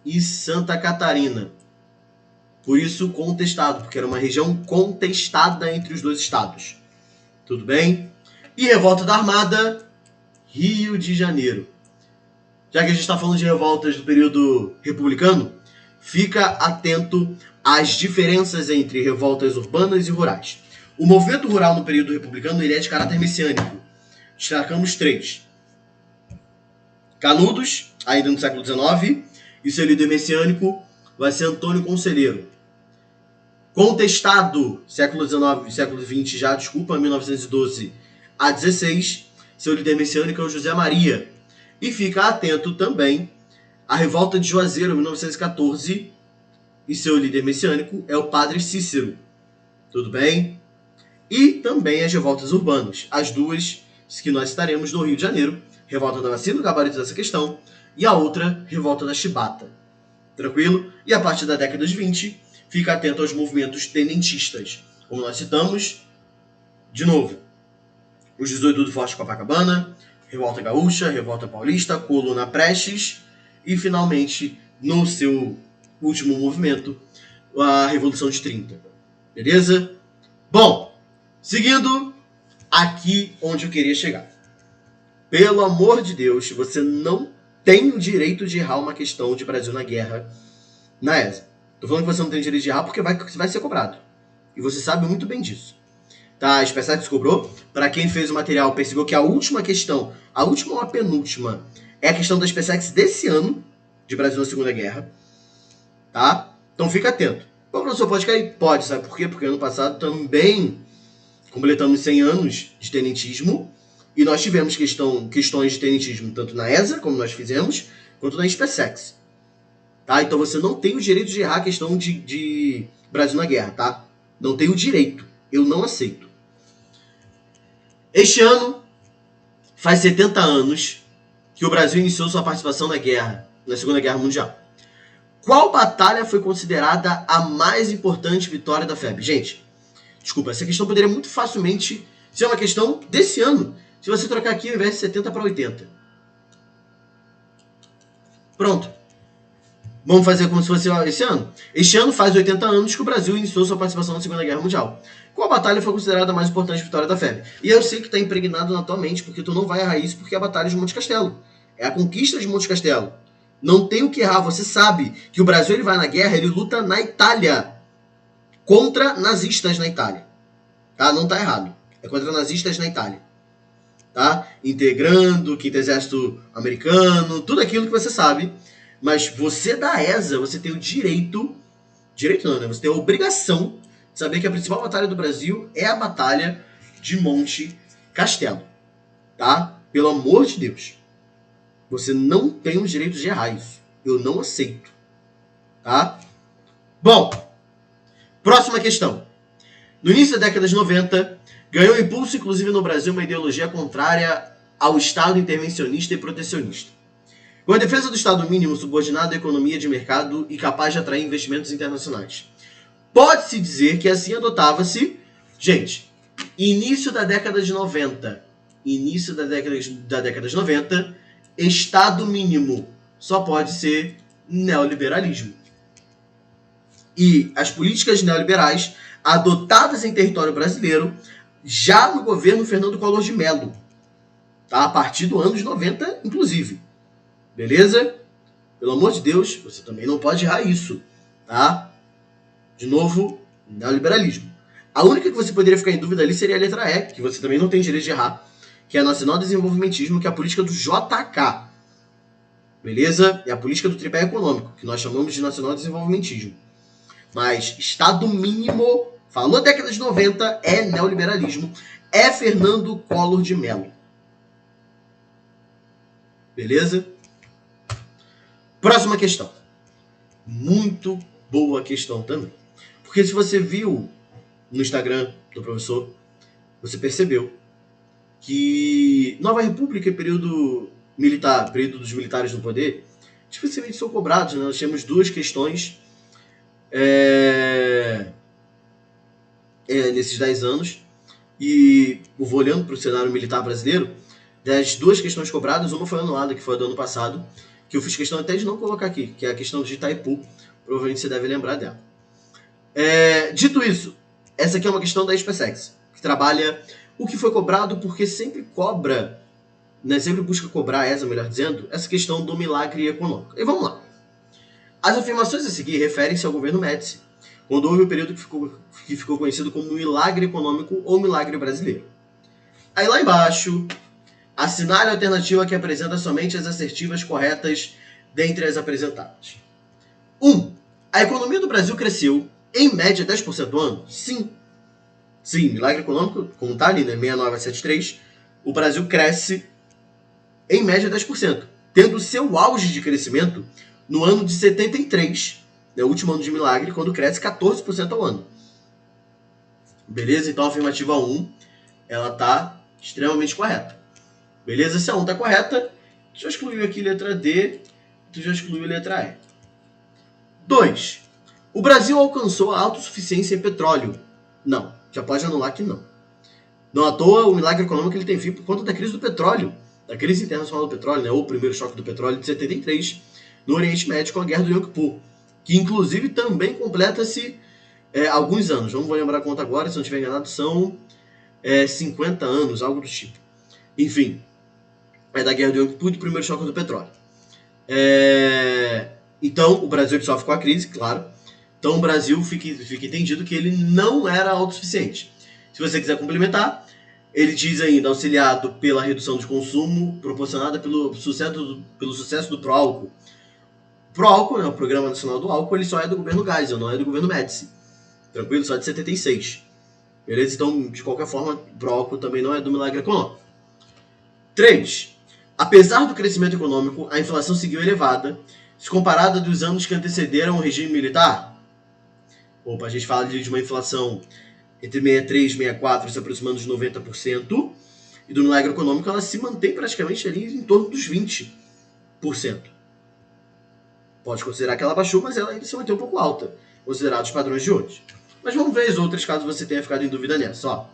e Santa Catarina. Por isso, contestado, porque era uma região contestada entre os dois estados. Tudo bem? E Revolta da Armada, Rio de Janeiro. Já que a gente está falando de revoltas do período republicano, fica atento às diferenças entre revoltas urbanas e rurais. O movimento rural no período republicano ele é de caráter messiânico. Destacamos 3. Canudos, ainda no século XIX, e seu líder messiânico vai ser Antônio Conselheiro. Contestado, século XIX, século XX já, 1912 a 16, seu líder messiânico é o José Maria. E fica atento também à Revolta de Juazeiro, 1914, e seu líder messiânico é o Padre Cícero. Tudo bem? E também as revoltas urbanas, as duas que nós citaremos no Rio de Janeiro, Revolta da Vacina, o gabarito dessa questão, e a outra, Revolta da Chibata. Tranquilo? E a partir da década de 20, fica atento aos movimentos tenentistas. Como nós citamos, de novo, os 18 do Forte Copacabana, Revolta Gaúcha, Revolta Paulista, Coluna Prestes e, finalmente, no seu último movimento, a Revolução de 30. Beleza? Bom, seguindo aqui onde eu queria chegar. Pelo amor de Deus, você não tem o direito de errar uma questão de Brasil na guerra na ESA. Tô falando que você não tem direito de errar porque vai ser cobrado. E você sabe muito bem disso. Tá, a SpaceX cobrou. Para quem fez o material, percebeu que a última questão, a última ou a penúltima, é a questão da SpaceX desse ano, de Brasil na Segunda Guerra. Tá? Então fica atento. O professor pode cair? Pode, sabe por quê? Porque ano passado também completamos 100 anos de tenentismo e nós tivemos questões de tenentismo tanto na ESA, como nós fizemos, quanto na SpaceX. Tá? Então você não tem o direito de errar a questão de Brasil na guerra, tá? Não tem o direito. Eu não aceito. Este ano faz 70 anos que o Brasil iniciou sua participação na guerra, na Segunda Guerra Mundial. Qual batalha foi considerada a mais importante vitória da FEB? Gente, desculpa, essa questão poderia muito facilmente ser uma questão desse ano. Se você trocar aqui ao invés de 70 para 80. Pronto. Vamos fazer como se fosse esse ano. Este ano faz 80 anos que o Brasil iniciou sua participação na Segunda Guerra Mundial. Qual batalha foi considerada a mais importante vitória da febre? E eu sei que está impregnado na tua mente, porque tu não vai errar isso, porque é a Batalha de Monte Castelo. É a conquista de Monte Castelo. Não tem o que errar. Você sabe que o Brasil ele vai na guerra, ele luta na Itália. Contra nazistas na Itália. Tá? Não tá errado. É contra nazistas na Itália. Tá? Integrando o Quinto Exército Americano, tudo aquilo que você sabe. Mas você da ESA, você tem o direito não, né? Você tem a obrigação de saber que a principal batalha do Brasil é a Batalha de Monte Castelo. Tá? Pelo amor de Deus. Você não tem o direito de errar isso. Eu não aceito. Tá? Bom, próxima questão. No início da década de 90, ganhou impulso, inclusive no Brasil, uma ideologia contrária ao Estado intervencionista e protecionista. Com a defesa do Estado mínimo subordinado à economia de mercado e capaz de atrair investimentos internacionais. Pode-se dizer que assim adotava-se... Gente, início da década de 90. Início da década de 90, Estado mínimo só pode ser neoliberalismo. E as políticas neoliberais adotadas em território brasileiro já no governo Fernando Collor de Mello. Tá? A partir do ano de 90, inclusive. Beleza? Pelo amor de Deus, você também não pode errar isso. Tá? De novo, neoliberalismo. A única que você poderia ficar em dúvida ali seria a letra E, que você também não tem direito de errar, que é a nacional desenvolvimentismo, que é a política do JK. Beleza? É a política do tripé econômico, que nós chamamos de nacional desenvolvimentismo. Mas Estado mínimo, falou década de 90, é neoliberalismo, é Fernando Collor de Mello. Beleza? Próxima questão. Muito boa questão também. Porque se você viu no Instagram do professor, você percebeu que Nova República e período militar, período dos militares no poder, dificilmente são cobrados. Né? Nós temos duas questões nesses 10 anos, e eu vou olhando para o cenário militar brasileiro, das duas questões cobradas, uma foi anulada, que foi a do ano passado, que eu fiz questão até de não colocar aqui, que é a questão de Itaipu, provavelmente você deve lembrar dela. Dito isso, essa aqui é uma questão da SpaceX, que trabalha o que foi cobrado, porque sempre cobra, né, sempre busca cobrar melhor dizendo, essa questão do milagre econômico. E vamos lá. As afirmações a seguir referem-se ao governo Médici, quando houve o período que ficou conhecido como milagre econômico ou milagre brasileiro. Aí lá embaixo, assinale a alternativa que apresenta somente as assertivas corretas dentre as apresentadas. 1. A economia do Brasil cresceu, em média, 10% ao ano? Sim. Sim, milagre econômico, como está ali, né, 69 a 73, o Brasil cresce, em média, 10%, tendo seu auge de crescimento no ano de 73, né, o último ano de milagre, quando cresce 14% ao ano. Beleza? Então a afirmativa 1, ela está extremamente correta. Beleza? Se a 1 está correta, tu já excluiu aqui letra D, tu já excluiu letra E. 2. O Brasil alcançou a autossuficiência em petróleo. Não, já pode anular que não. Não à toa, o milagre econômico ele tem fim por conta da crise do petróleo, da crise internacional do petróleo, né, ou o primeiro choque do petróleo de 73, no Oriente Médio com a Guerra do Yom Kippur, que inclusive também completa-se alguns anos. Não vou lembrar a conta agora, se não estiver enganado, são 50 anos, algo do tipo. Enfim, é da Guerra do Yom Kippur e do primeiro choque do petróleo. Então, o Brasil sofre com a crise, claro. Então, o Brasil fica entendido que ele não era autossuficiente. Se você quiser complementar, ele diz ainda, auxiliado pela redução de consumo, proporcionada pelo sucesso do Proálcool. O Proálcool, né, o Programa Nacional do Álcool, ele só é do governo Geisel, não é do governo Médici. Tranquilo? Só de 76. Beleza? Então, de qualquer forma, o Proálcool também não é do milagre econômico. 3. Apesar do crescimento econômico, a inflação seguiu elevada, se comparada dos anos que antecederam o regime militar. A gente fala de uma inflação entre 63 e 64, se aproximando de 90%, e do milagre econômico ela se mantém praticamente ali em torno dos 20%. Pode considerar que ela baixou, mas ela ainda se mantém um pouco alta, considerados os padrões de hoje. Mas vamos ver as outras, caso você tenha ficado em dúvida nessa.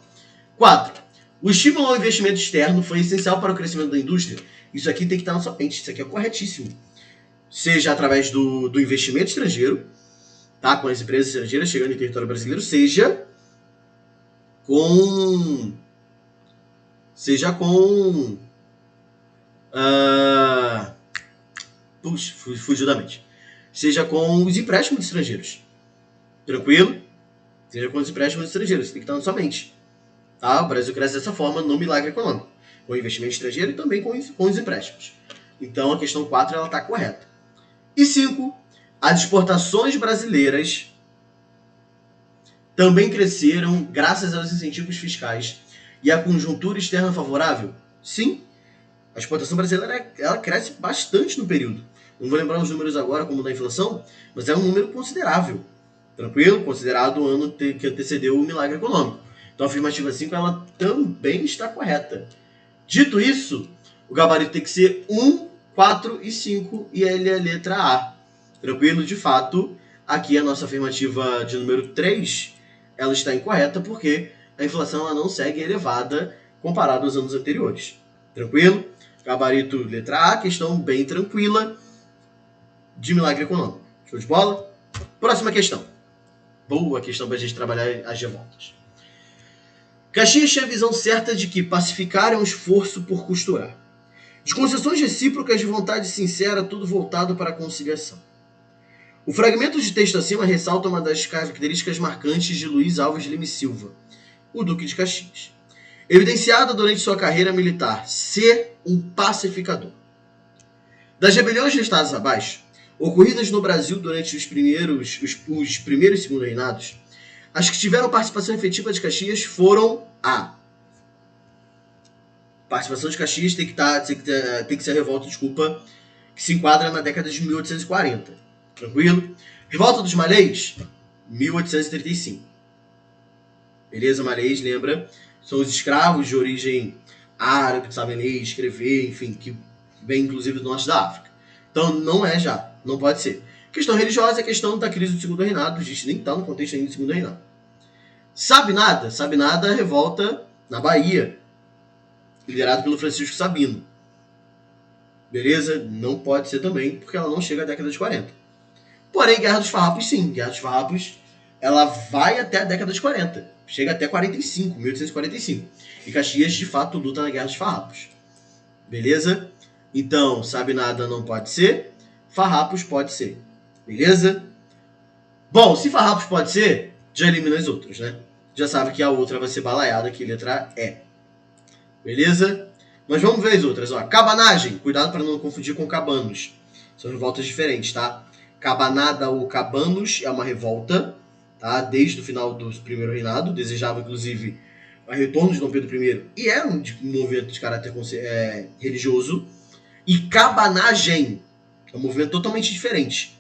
4. O estímulo ao investimento externo foi essencial para o crescimento da indústria. Isso aqui tem que estar na sua mente, isso aqui é corretíssimo. seja através do investimento estrangeiro, tá? Com as empresas estrangeiras chegando em território brasileiro, seja com puxa, fugiu da mente. Seja com os empréstimos estrangeiros. Tranquilo? Seja com os empréstimos estrangeiros. Tem que estar na sua mente. Tá? O Brasil cresce dessa forma no milagre econômico. Com investimento estrangeiro e também com os empréstimos. Então a questão 4 ela está correta. E 5. As exportações brasileiras também cresceram graças aos incentivos fiscais e à conjuntura externa favorável? Sim. A exportação brasileira ela cresce bastante no período. Não vou lembrar os números agora, como da inflação, mas é um número considerável. Tranquilo? Considerado o ano que antecedeu o milagre econômico. Então a afirmativa 5 ela também está correta. Dito isso, o gabarito tem que ser 1, 4 e 5 e ele é a letra A. Tranquilo? De fato, aqui a nossa afirmativa de número 3 ela está incorreta porque a inflação ela não segue elevada comparado aos anos anteriores. Tranquilo? Gabarito letra A, questão bem tranquila de milagre econômico. Show de bola? Próxima questão. Boa questão para a gente trabalhar as revoltas. Caxias tinha a visão certa de que pacificar é um esforço por costurar. De concessões recíprocas de vontade sincera, tudo voltado para a conciliação. O fragmento de texto acima ressalta uma das características marcantes de Luiz Alves Lima e Silva, o Duque de Caxias. Evidenciado durante sua carreira militar ser um pacificador. Das rebeliões listadas abaixo, ocorridas no Brasil durante os primeiros e segundo reinados, as que tiveram participação efetiva de Caxias foram a participação de Caxias tem que ser a revolta, que se enquadra na década de 1840. Tranquilo? Revolta dos Malês, 1835. Beleza? Malês, lembra? São os escravos de origem árabe, que sabem ler, escrever, enfim, que vem inclusive do norte da África. Então não é já, não pode ser. Questão religiosa é a questão da crise do segundo reinado, a gente nem está no contexto ainda do segundo reinado. Sabe nada, revolta na Bahia, liderado pelo Francisco Sabino. Beleza? Não pode ser também, porque ela não chega à década de 40. Porém, Guerra dos Farrapos, sim. Guerra dos Farrapos, ela vai até a década de 40. Chega até 45, 1845. E Caxias, de fato, luta na Guerra dos Farrapos. Beleza? Então, sabe nada não pode ser. Farrapos pode ser. Beleza? Bom, se Farrapos pode ser, já elimina as outras, né? Já sabe que a outra vai ser balaiada, que letra E. Beleza? Mas vamos ver as outras. Ó. Cabanagem. Cuidado para não confundir com cabanos. São revoltas diferentes, tá? Cabanada ou cabanos é uma revolta, tá? Desde o final do primeiro reinado. Desejava, inclusive, o retorno de Dom Pedro I. E era um movimento de caráter religioso. E cabanagem é um movimento totalmente diferente.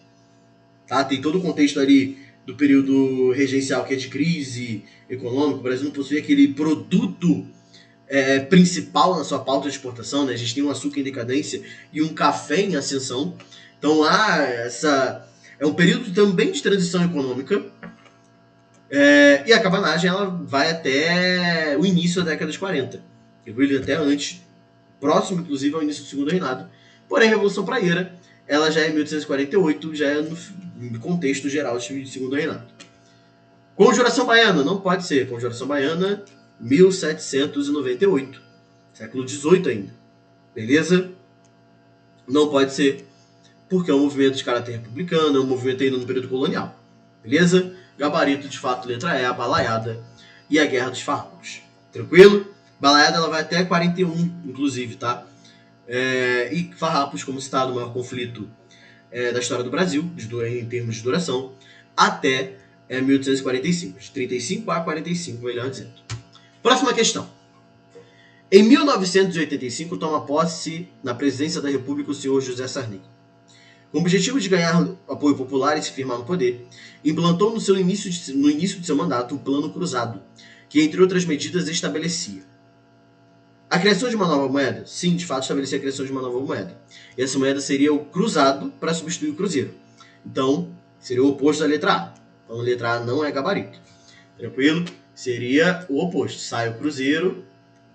Tá? Tem todo o contexto ali do período regencial, que é de crise econômica. O Brasil não possui aquele produto principal na sua pauta de exportação, né? A gente tem um açúcar em decadência e um café em ascensão. Então lá é um período também de transição econômica. E a cabanagem ela vai até o início da década de 40. Até antes, próximo inclusive ao início do segundo reinado. Porém, a Revolução Praieira ela já é 1848, já é no contexto geral de segundo reinado. Conjuração Baiana, não pode ser. Conjuração Baiana, 1798. Século XVIII ainda. Beleza? Não pode ser, porque é um movimento de caráter republicano, é um movimento ainda no período colonial. Beleza? Gabarito, de fato, letra E, a balaiada e a Guerra dos Farrapos. Tranquilo? Balaiada ela vai até 41, inclusive, tá? E Farrapos, como citado, o maior conflito da história do Brasil, em termos de duração, até 1845. De 35 a 45, melhor dizendo. Próxima questão. Em 1985, toma posse na presidência da República o senhor José Sarney. Com o objetivo de ganhar apoio popular e se firmar no poder, implantou no início de seu mandato o Plano Cruzado, que, entre outras medidas, estabelecia a criação de uma nova moeda. Sim, de fato, estabelecia a criação de uma nova moeda. E essa moeda seria o cruzado para substituir o cruzeiro. Então, seria o oposto da letra A. Então, a letra A não é gabarito. Tranquilo? Seria o oposto. Sai o cruzeiro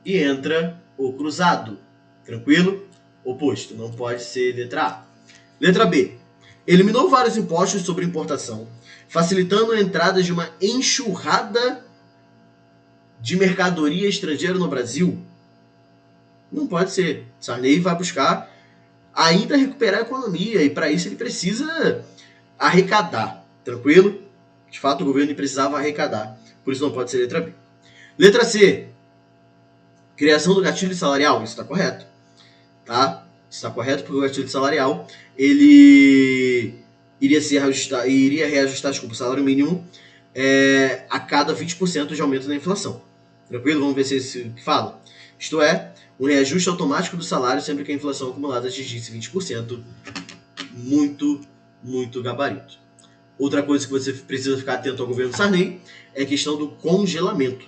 e entra o cruzado. Tranquilo? Oposto. Não pode ser letra A. Letra B. Eliminou vários impostos sobre importação, facilitando a entrada de uma enxurrada de mercadoria estrangeira no Brasil. Não pode ser. Sarney vai buscar ainda recuperar a economia e para isso ele precisa arrecadar. Tranquilo? De fato, o governo precisava arrecadar. Por isso não pode ser letra B. Letra C. Criação do gatilho salarial. Isso está correto. Tá? Isso está correto porque o gatilho salarial ele iria reajustar o salário mínimo a cada 20% de aumento da inflação. Tranquilo? Vamos ver se isso fala. Isto é, um reajuste automático do salário sempre que a inflação acumulada atingisse 20%. Muito, muito gabarito. Outra coisa que você precisa ficar atento ao governo Sarney é a questão do congelamento.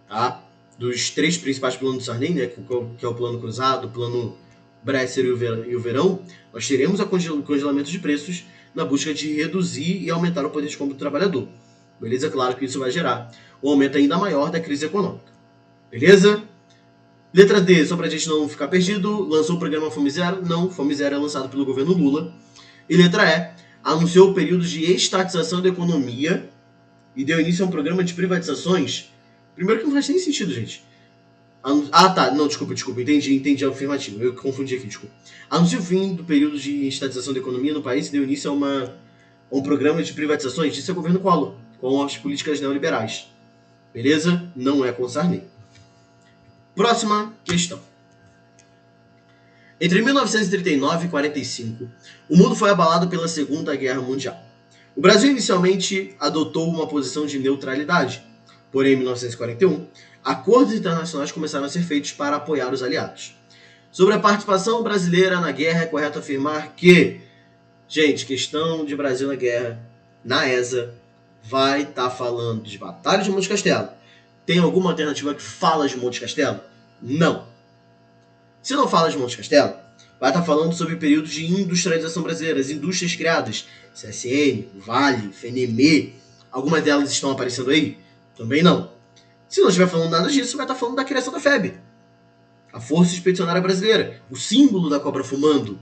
Tá? Dos 3 principais planos do Sarney, né, que é o plano cruzado, o plano Bresser e o Verão, nós teremos o congelamento de preços na busca de reduzir e aumentar o poder de compra do trabalhador. Beleza? Claro que isso vai gerar um aumento ainda maior da crise econômica. Beleza? Letra D, só pra gente não ficar perdido, lançou o programa Fome Zero? Não, Fome Zero é lançado pelo governo Lula. E letra E, anunciou o período de estatização da economia e deu início a um programa de privatizações. Primeiro que não faz nem sentido, gente. Tá, não, desculpa, entendi a afirmativa, eu confundi aqui, desculpa. Anuncia o fim do período de estatização da economia no país e deu início a um programa de privatizações. Isso é o governo Collor, com as políticas neoliberais. Beleza? Não é com Sarney. Próxima questão. Entre 1939 e 1945, o mundo foi abalado pela Segunda Guerra Mundial. O Brasil inicialmente adotou uma posição de neutralidade, porém em 1941, acordos internacionais começaram a ser feitos para apoiar os aliados. Sobre a participação brasileira na guerra, é correto afirmar que, gente, questão de Brasil na guerra, na ESA, vai estar falando de Batalha de Monte Castelo. Tem alguma alternativa que fala de Monte Castelo? Não. Se não fala de Monte Castelo, vai estar falando sobre períodos de industrialização brasileira, as indústrias criadas, CSN, Vale, FNM, algumas delas estão aparecendo aí? Também não. Se não estiver falando nada disso, vai estar falando da criação da FEB, a Força Expedicionária Brasileira, o símbolo da cobra fumando.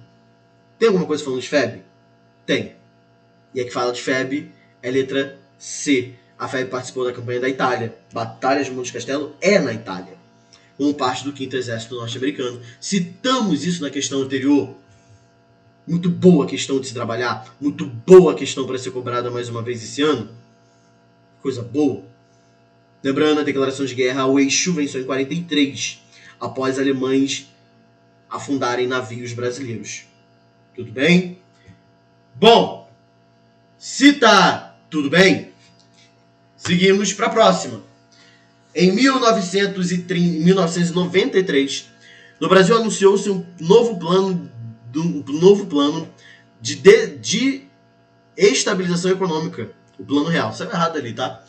Tem alguma coisa falando de FEB? Tem. E a que fala de FEB é letra C. A FEB participou da campanha da Itália. Batalha de Monte Castelo é na Itália, como parte do 5º Exército Norte-Americano. Citamos isso na questão anterior. Muito boa questão de se trabalhar. Muito boa questão para ser cobrada mais uma vez esse ano. Coisa boa. Lembrando, a declaração de guerra, o Eixo venceu em 43, após alemães afundarem navios brasileiros. Tudo bem? Bom, se tá tudo bem, seguimos para a próxima. Em 1993, no Brasil anunciou-se um novo plano de estabilização econômica, o Plano Real. Saiu errado ali, tá?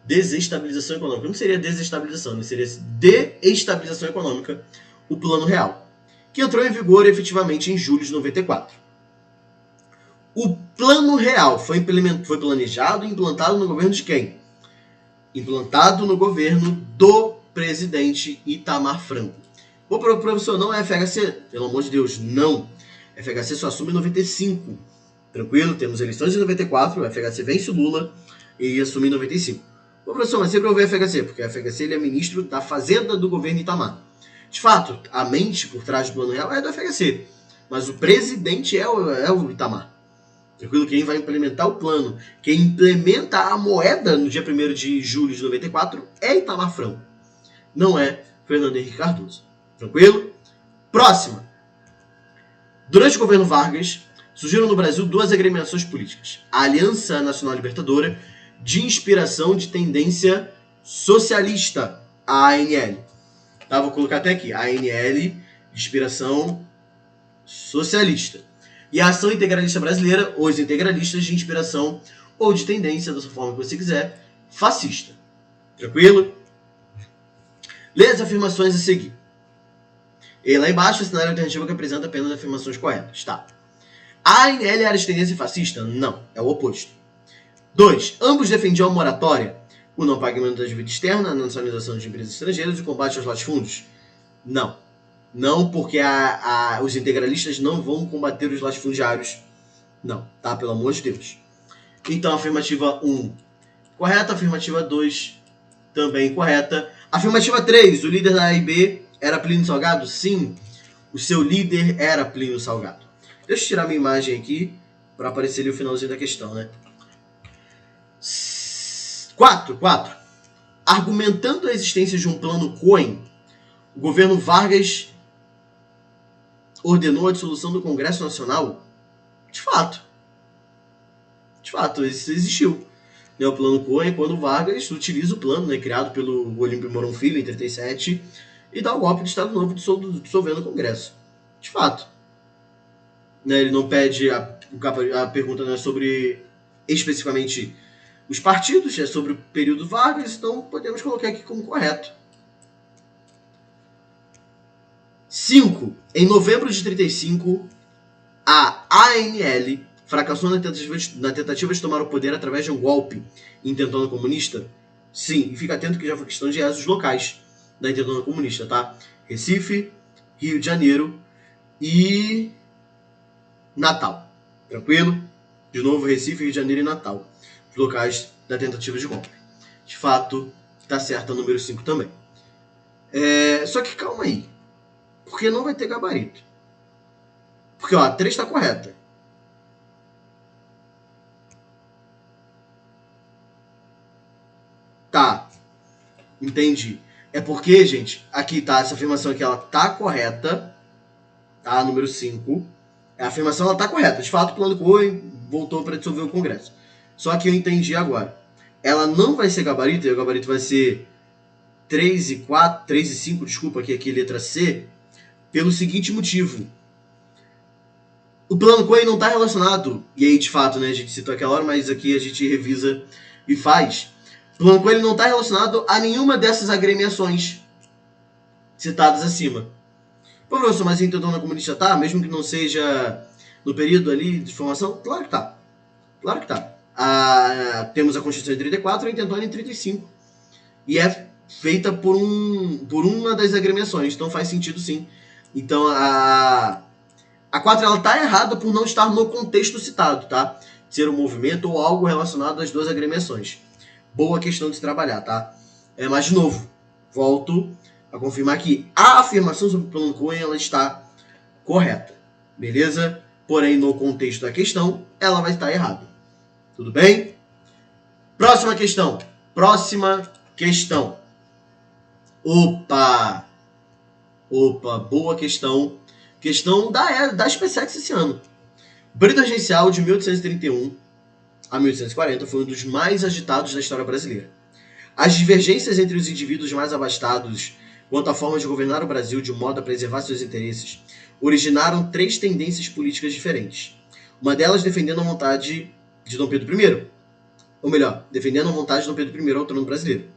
Desestabilização econômica. Não seria desestabilização, não seria deestabilização econômica, o Plano Real, que entrou em vigor efetivamente em julho de 94. O Plano Real foi planejado e implantado no governo de quem? Implantado no governo do presidente Itamar Franco. O professor, não é FHC? Pelo amor de Deus, não. FHC só assume em 95. Tranquilo? Temos eleições em 94, o FHC vence o Lula e assume em 95. Ô professor, mas sempre ouvi FHC, porque o FHC ele é ministro da Fazenda do governo Itamar. De fato, a mente por trás do Plano Real é do FHC, mas o presidente é o Itamar. Tranquilo? Quem vai implementar o plano, quem implementa a moeda no dia 1º de julho de 94 é Itamar Franco. Não é Fernando Henrique Cardoso. Tranquilo? Próxima. Durante o governo Vargas, surgiram no Brasil 2 agremiações políticas. A Aliança Nacional Libertadora, de inspiração de tendência socialista, a ANL. Tá, vou colocar até aqui, a ANL, de inspiração socialista. E a Ação Integralista Brasileira, os integralistas de inspiração ou de tendência, da sua forma que você quiser, fascista. Tranquilo? Lê as afirmações a seguir. E lá embaixo, o cenário alternativo que apresenta apenas afirmações corretas. Tá. A ANL era de tendência fascista? Não, é o oposto. 2. Ambos defendiam a moratória, o não pagamento da dívida externa, a nacionalização de empresas estrangeiras e o combate aos latifúndios? Não. Não porque os integralistas não vão combater os latifundiários. Não, tá? Pelo amor de Deus. Então, afirmativa 1, correta. Afirmativa 2, também correta. Afirmativa 3, o líder da AIB era Plínio Salgado? Sim, o seu líder era Plínio Salgado. Deixa eu tirar minha imagem aqui para aparecer ali o finalzinho da questão, né? 4. Argumentando a existência de um plano Cohen, o governo Vargas ordenou a dissolução do Congresso Nacional? De fato, isso existiu. O plano Cohen, quando Vargas utiliza o plano, né, criado pelo Olímpio Mourão Filho em 37, e dá o golpe de Estado Novo dissolvendo o Congresso. De fato. Né, ele não pede, a pergunta não é sobre especificamente os partidos, é sobre o período Vargas, então podemos colocar aqui como correto. 5. Em novembro de 35, a ANL fracassou na tentativa de tomar o poder através de um golpe intentona comunista? Sim, e fica atento que já foi questão de os locais da intentona comunista, tá? Recife, Rio de Janeiro e Natal. Tranquilo? De novo, Recife, Rio de Janeiro e Natal. Os locais da tentativa de golpe. De fato, tá certo o número 5 também. Só que calma aí. Porque não vai ter gabarito. Porque, ó, a 3 tá correta. Tá. Entendi. É porque, gente, aqui tá, essa afirmação aqui, ela tá correta. Tá? Número 5. A afirmação, ela tá correta. De fato, o plano Cohen voltou para dissolver o Congresso. Só que eu entendi agora. Ela não vai ser gabarito, e o gabarito vai ser 3 e 5, desculpa, que aqui é letra C, pelo seguinte motivo. O plano Cohen não está relacionado, e aí de fato, né, a gente citou aquela hora, mas aqui a gente revisa e faz. O plano Cohen não está relacionado a nenhuma dessas agremiações citadas acima. Pô, professor, mas a intentona comunista tá? Mesmo que não seja no período ali de formação? Claro que tá. Claro que tá. Temos a Constituição em 34 e a intentona em 35. E é feita por uma das agremiações, então faz sentido sim. Então a 4 ela tá errada por não estar no contexto citado, tá? Ser um movimento ou algo relacionado às duas agremiações. Boa questão de se trabalhar, tá? Mas de novo, volto a confirmar que a afirmação sobre o plano Cohen ela está correta, beleza? Porém, no contexto da questão, ela vai estar errada. Tudo bem? Próxima questão. Opa, boa questão. Questão da SpaceX esse ano. O período agencial de 1831 a 1840 foi um dos mais agitados da história brasileira. As divergências entre os indivíduos mais abastados quanto à forma de governar o Brasil de um modo a preservar seus interesses originaram 3 tendências políticas diferentes. Uma delas defendendo a vontade de Dom Pedro I. Ou melhor, defendendo a vontade de Dom Pedro I ao trono brasileiro.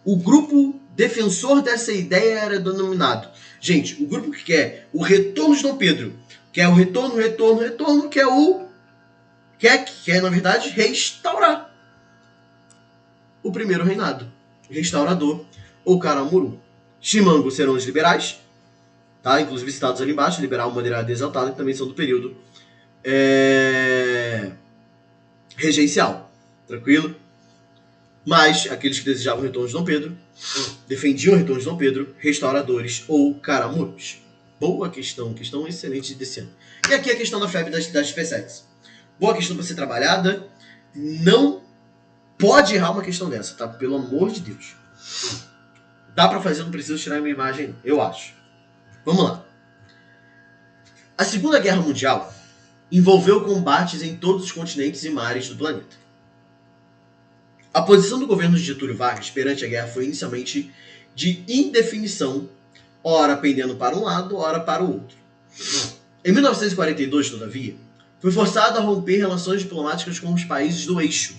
O grupo defensor dessa ideia era denominado... Gente, o grupo que quer o retorno de Dom Pedro, quer o retorno, quer, na verdade, restaurar o primeiro reinado. Restaurador ou Caramuru. Chimango serão os liberais, tá? Inclusive citados ali embaixo, liberal, moderado e exaltado, que também são do período regencial. Tranquilo? Mas aqueles que desejavam o retorno de Dom Pedro, defendiam o retorno de Dom Pedro, restauradores ou caramuros. Boa questão excelente desse ano. E aqui a questão da febre das SpaceX. Boa questão para ser trabalhada. Não pode errar uma questão dessa, tá? Pelo amor de Deus. Dá para fazer, não preciso tirar minha imagem, eu acho. Vamos lá. A Segunda Guerra Mundial envolveu combates em todos os continentes e mares do planeta. A posição do governo de Getúlio Vargas perante a guerra foi inicialmente de indefinição, ora pendendo para um lado, ora para o outro. Em 1942, todavia, foi forçado a romper relações diplomáticas com os países do eixo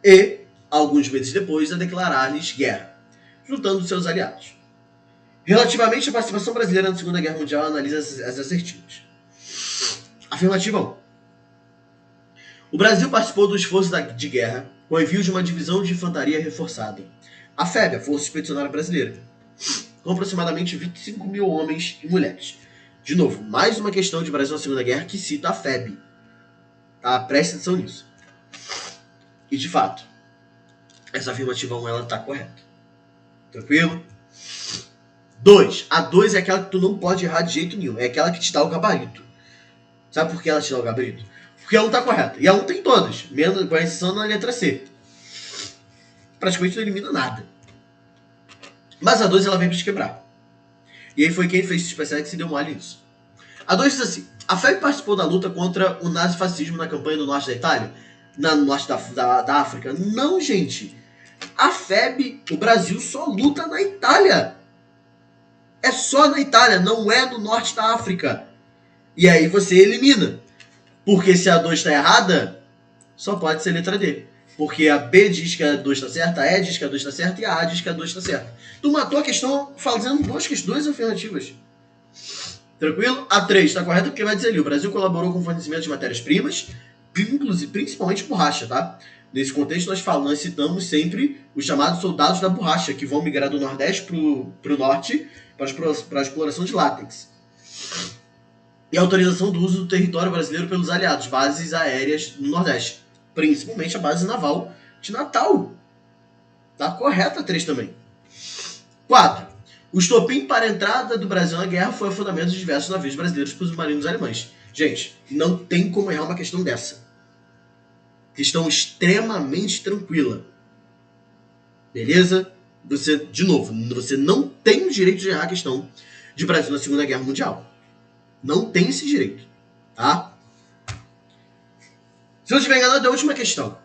e, alguns meses depois, a declarar-lhes guerra, juntando seus aliados. Relativamente à participação brasileira na Segunda Guerra Mundial, analisa as assertivas. Afirmativa 1. O Brasil participou do esforço de guerra com o envio de uma divisão de infantaria reforçada, a FEB, a Força Expedicionária Brasileira, com aproximadamente 25 mil homens e mulheres. De novo, mais uma questão de Brasil na Segunda Guerra que cita a FEB. Tá? Preste atenção nisso. E de fato, essa afirmativa 1 ela tá correta. Tranquilo? 2. A 2 é aquela que tu não pode errar de jeito nenhum. É aquela que te dá o gabarito. Sabe por que ela te dá o gabarito? Porque a 1 tá correta. E a 1 tem todas, menos com exceção na letra C. Praticamente não elimina nada. Mas a 2 ela vem pra te quebrar. E aí foi quem fez esse especial que se deu mole nisso. A 2 diz assim: a FEB participou da luta contra o nazifascismo na campanha do norte da Itália? No norte da África? Não, gente. A FEB, o Brasil só luta na Itália. É só na Itália, não é no norte da África. E aí você elimina. Porque se a 2 está errada, só pode ser letra D. Porque a B diz que a 2 está certa, a E diz que a 2 está certa e a A diz que a 2 está certa. Tu matou a questão fazendo duas alternativas. Tranquilo? A 3 está correta porque vai dizer ali: o Brasil colaborou com o fornecimento de matérias-primas, principalmente borracha, tá? Nesse contexto nós citamos sempre os chamados soldados da borracha, que vão migrar do Nordeste para o Norte para a exploração de látex. E a autorização do uso do território brasileiro pelos aliados, bases aéreas no Nordeste, principalmente a base naval de Natal. Tá correta a 3 também. 4. O estopim para a entrada do Brasil na guerra foi o fundamento de diversos navios brasileiros para os marinhos alemães. Gente, não tem como errar uma questão dessa. Questão extremamente tranquila. Beleza? De novo, você não tem o direito de errar a questão de Brasil na Segunda Guerra Mundial. Não tem esse direito. Tá? Se eu estiver enganado, é a última questão.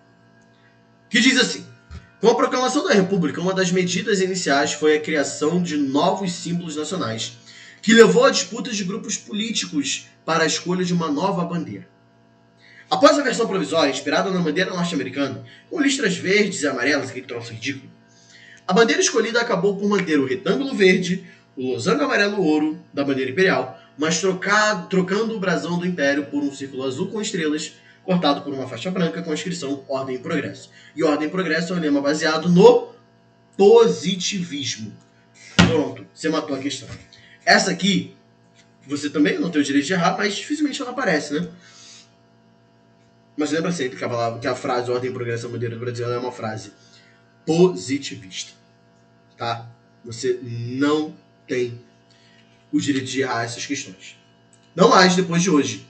Que diz assim: com a proclamação da República, uma das medidas iniciais foi a criação de novos símbolos nacionais, que levou a disputas de grupos políticos para a escolha de uma nova bandeira. Após a versão provisória, inspirada na bandeira norte-americana, com listras verdes e amarelas, aquele troço ridículo, a bandeira escolhida acabou por manter o retângulo verde, o losango amarelo-ouro da bandeira imperial, mas trocando o brasão do Império por um círculo azul com estrelas, cortado por uma faixa branca com a inscrição Ordem e Progresso. E Ordem e Progresso é um lema baseado no positivismo. Pronto, você matou a questão. Essa aqui, você também não tem o direito de errar, mas dificilmente ela aparece, né? Mas lembra sempre que a frase Ordem e Progresso, a bandeira do Brasil, é uma frase positivista. Tá? Você não tem o direito de errar essas questões. Não mais depois de hoje.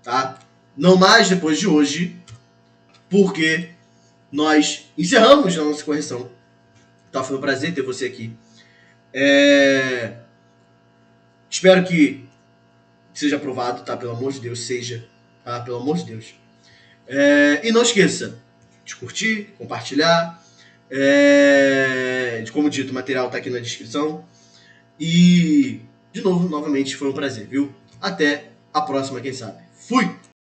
Tá? Não mais depois de hoje, porque nós encerramos a nossa correção. Tá? Foi um prazer ter você aqui. Espero que seja aprovado, tá? Pelo amor de Deus, seja. Tá? Pelo amor de Deus. E não esqueça de curtir, compartilhar. Como dito, o material tá aqui na descrição. E, de novo, novamente, foi um prazer, viu? Até a próxima, quem sabe. Fui!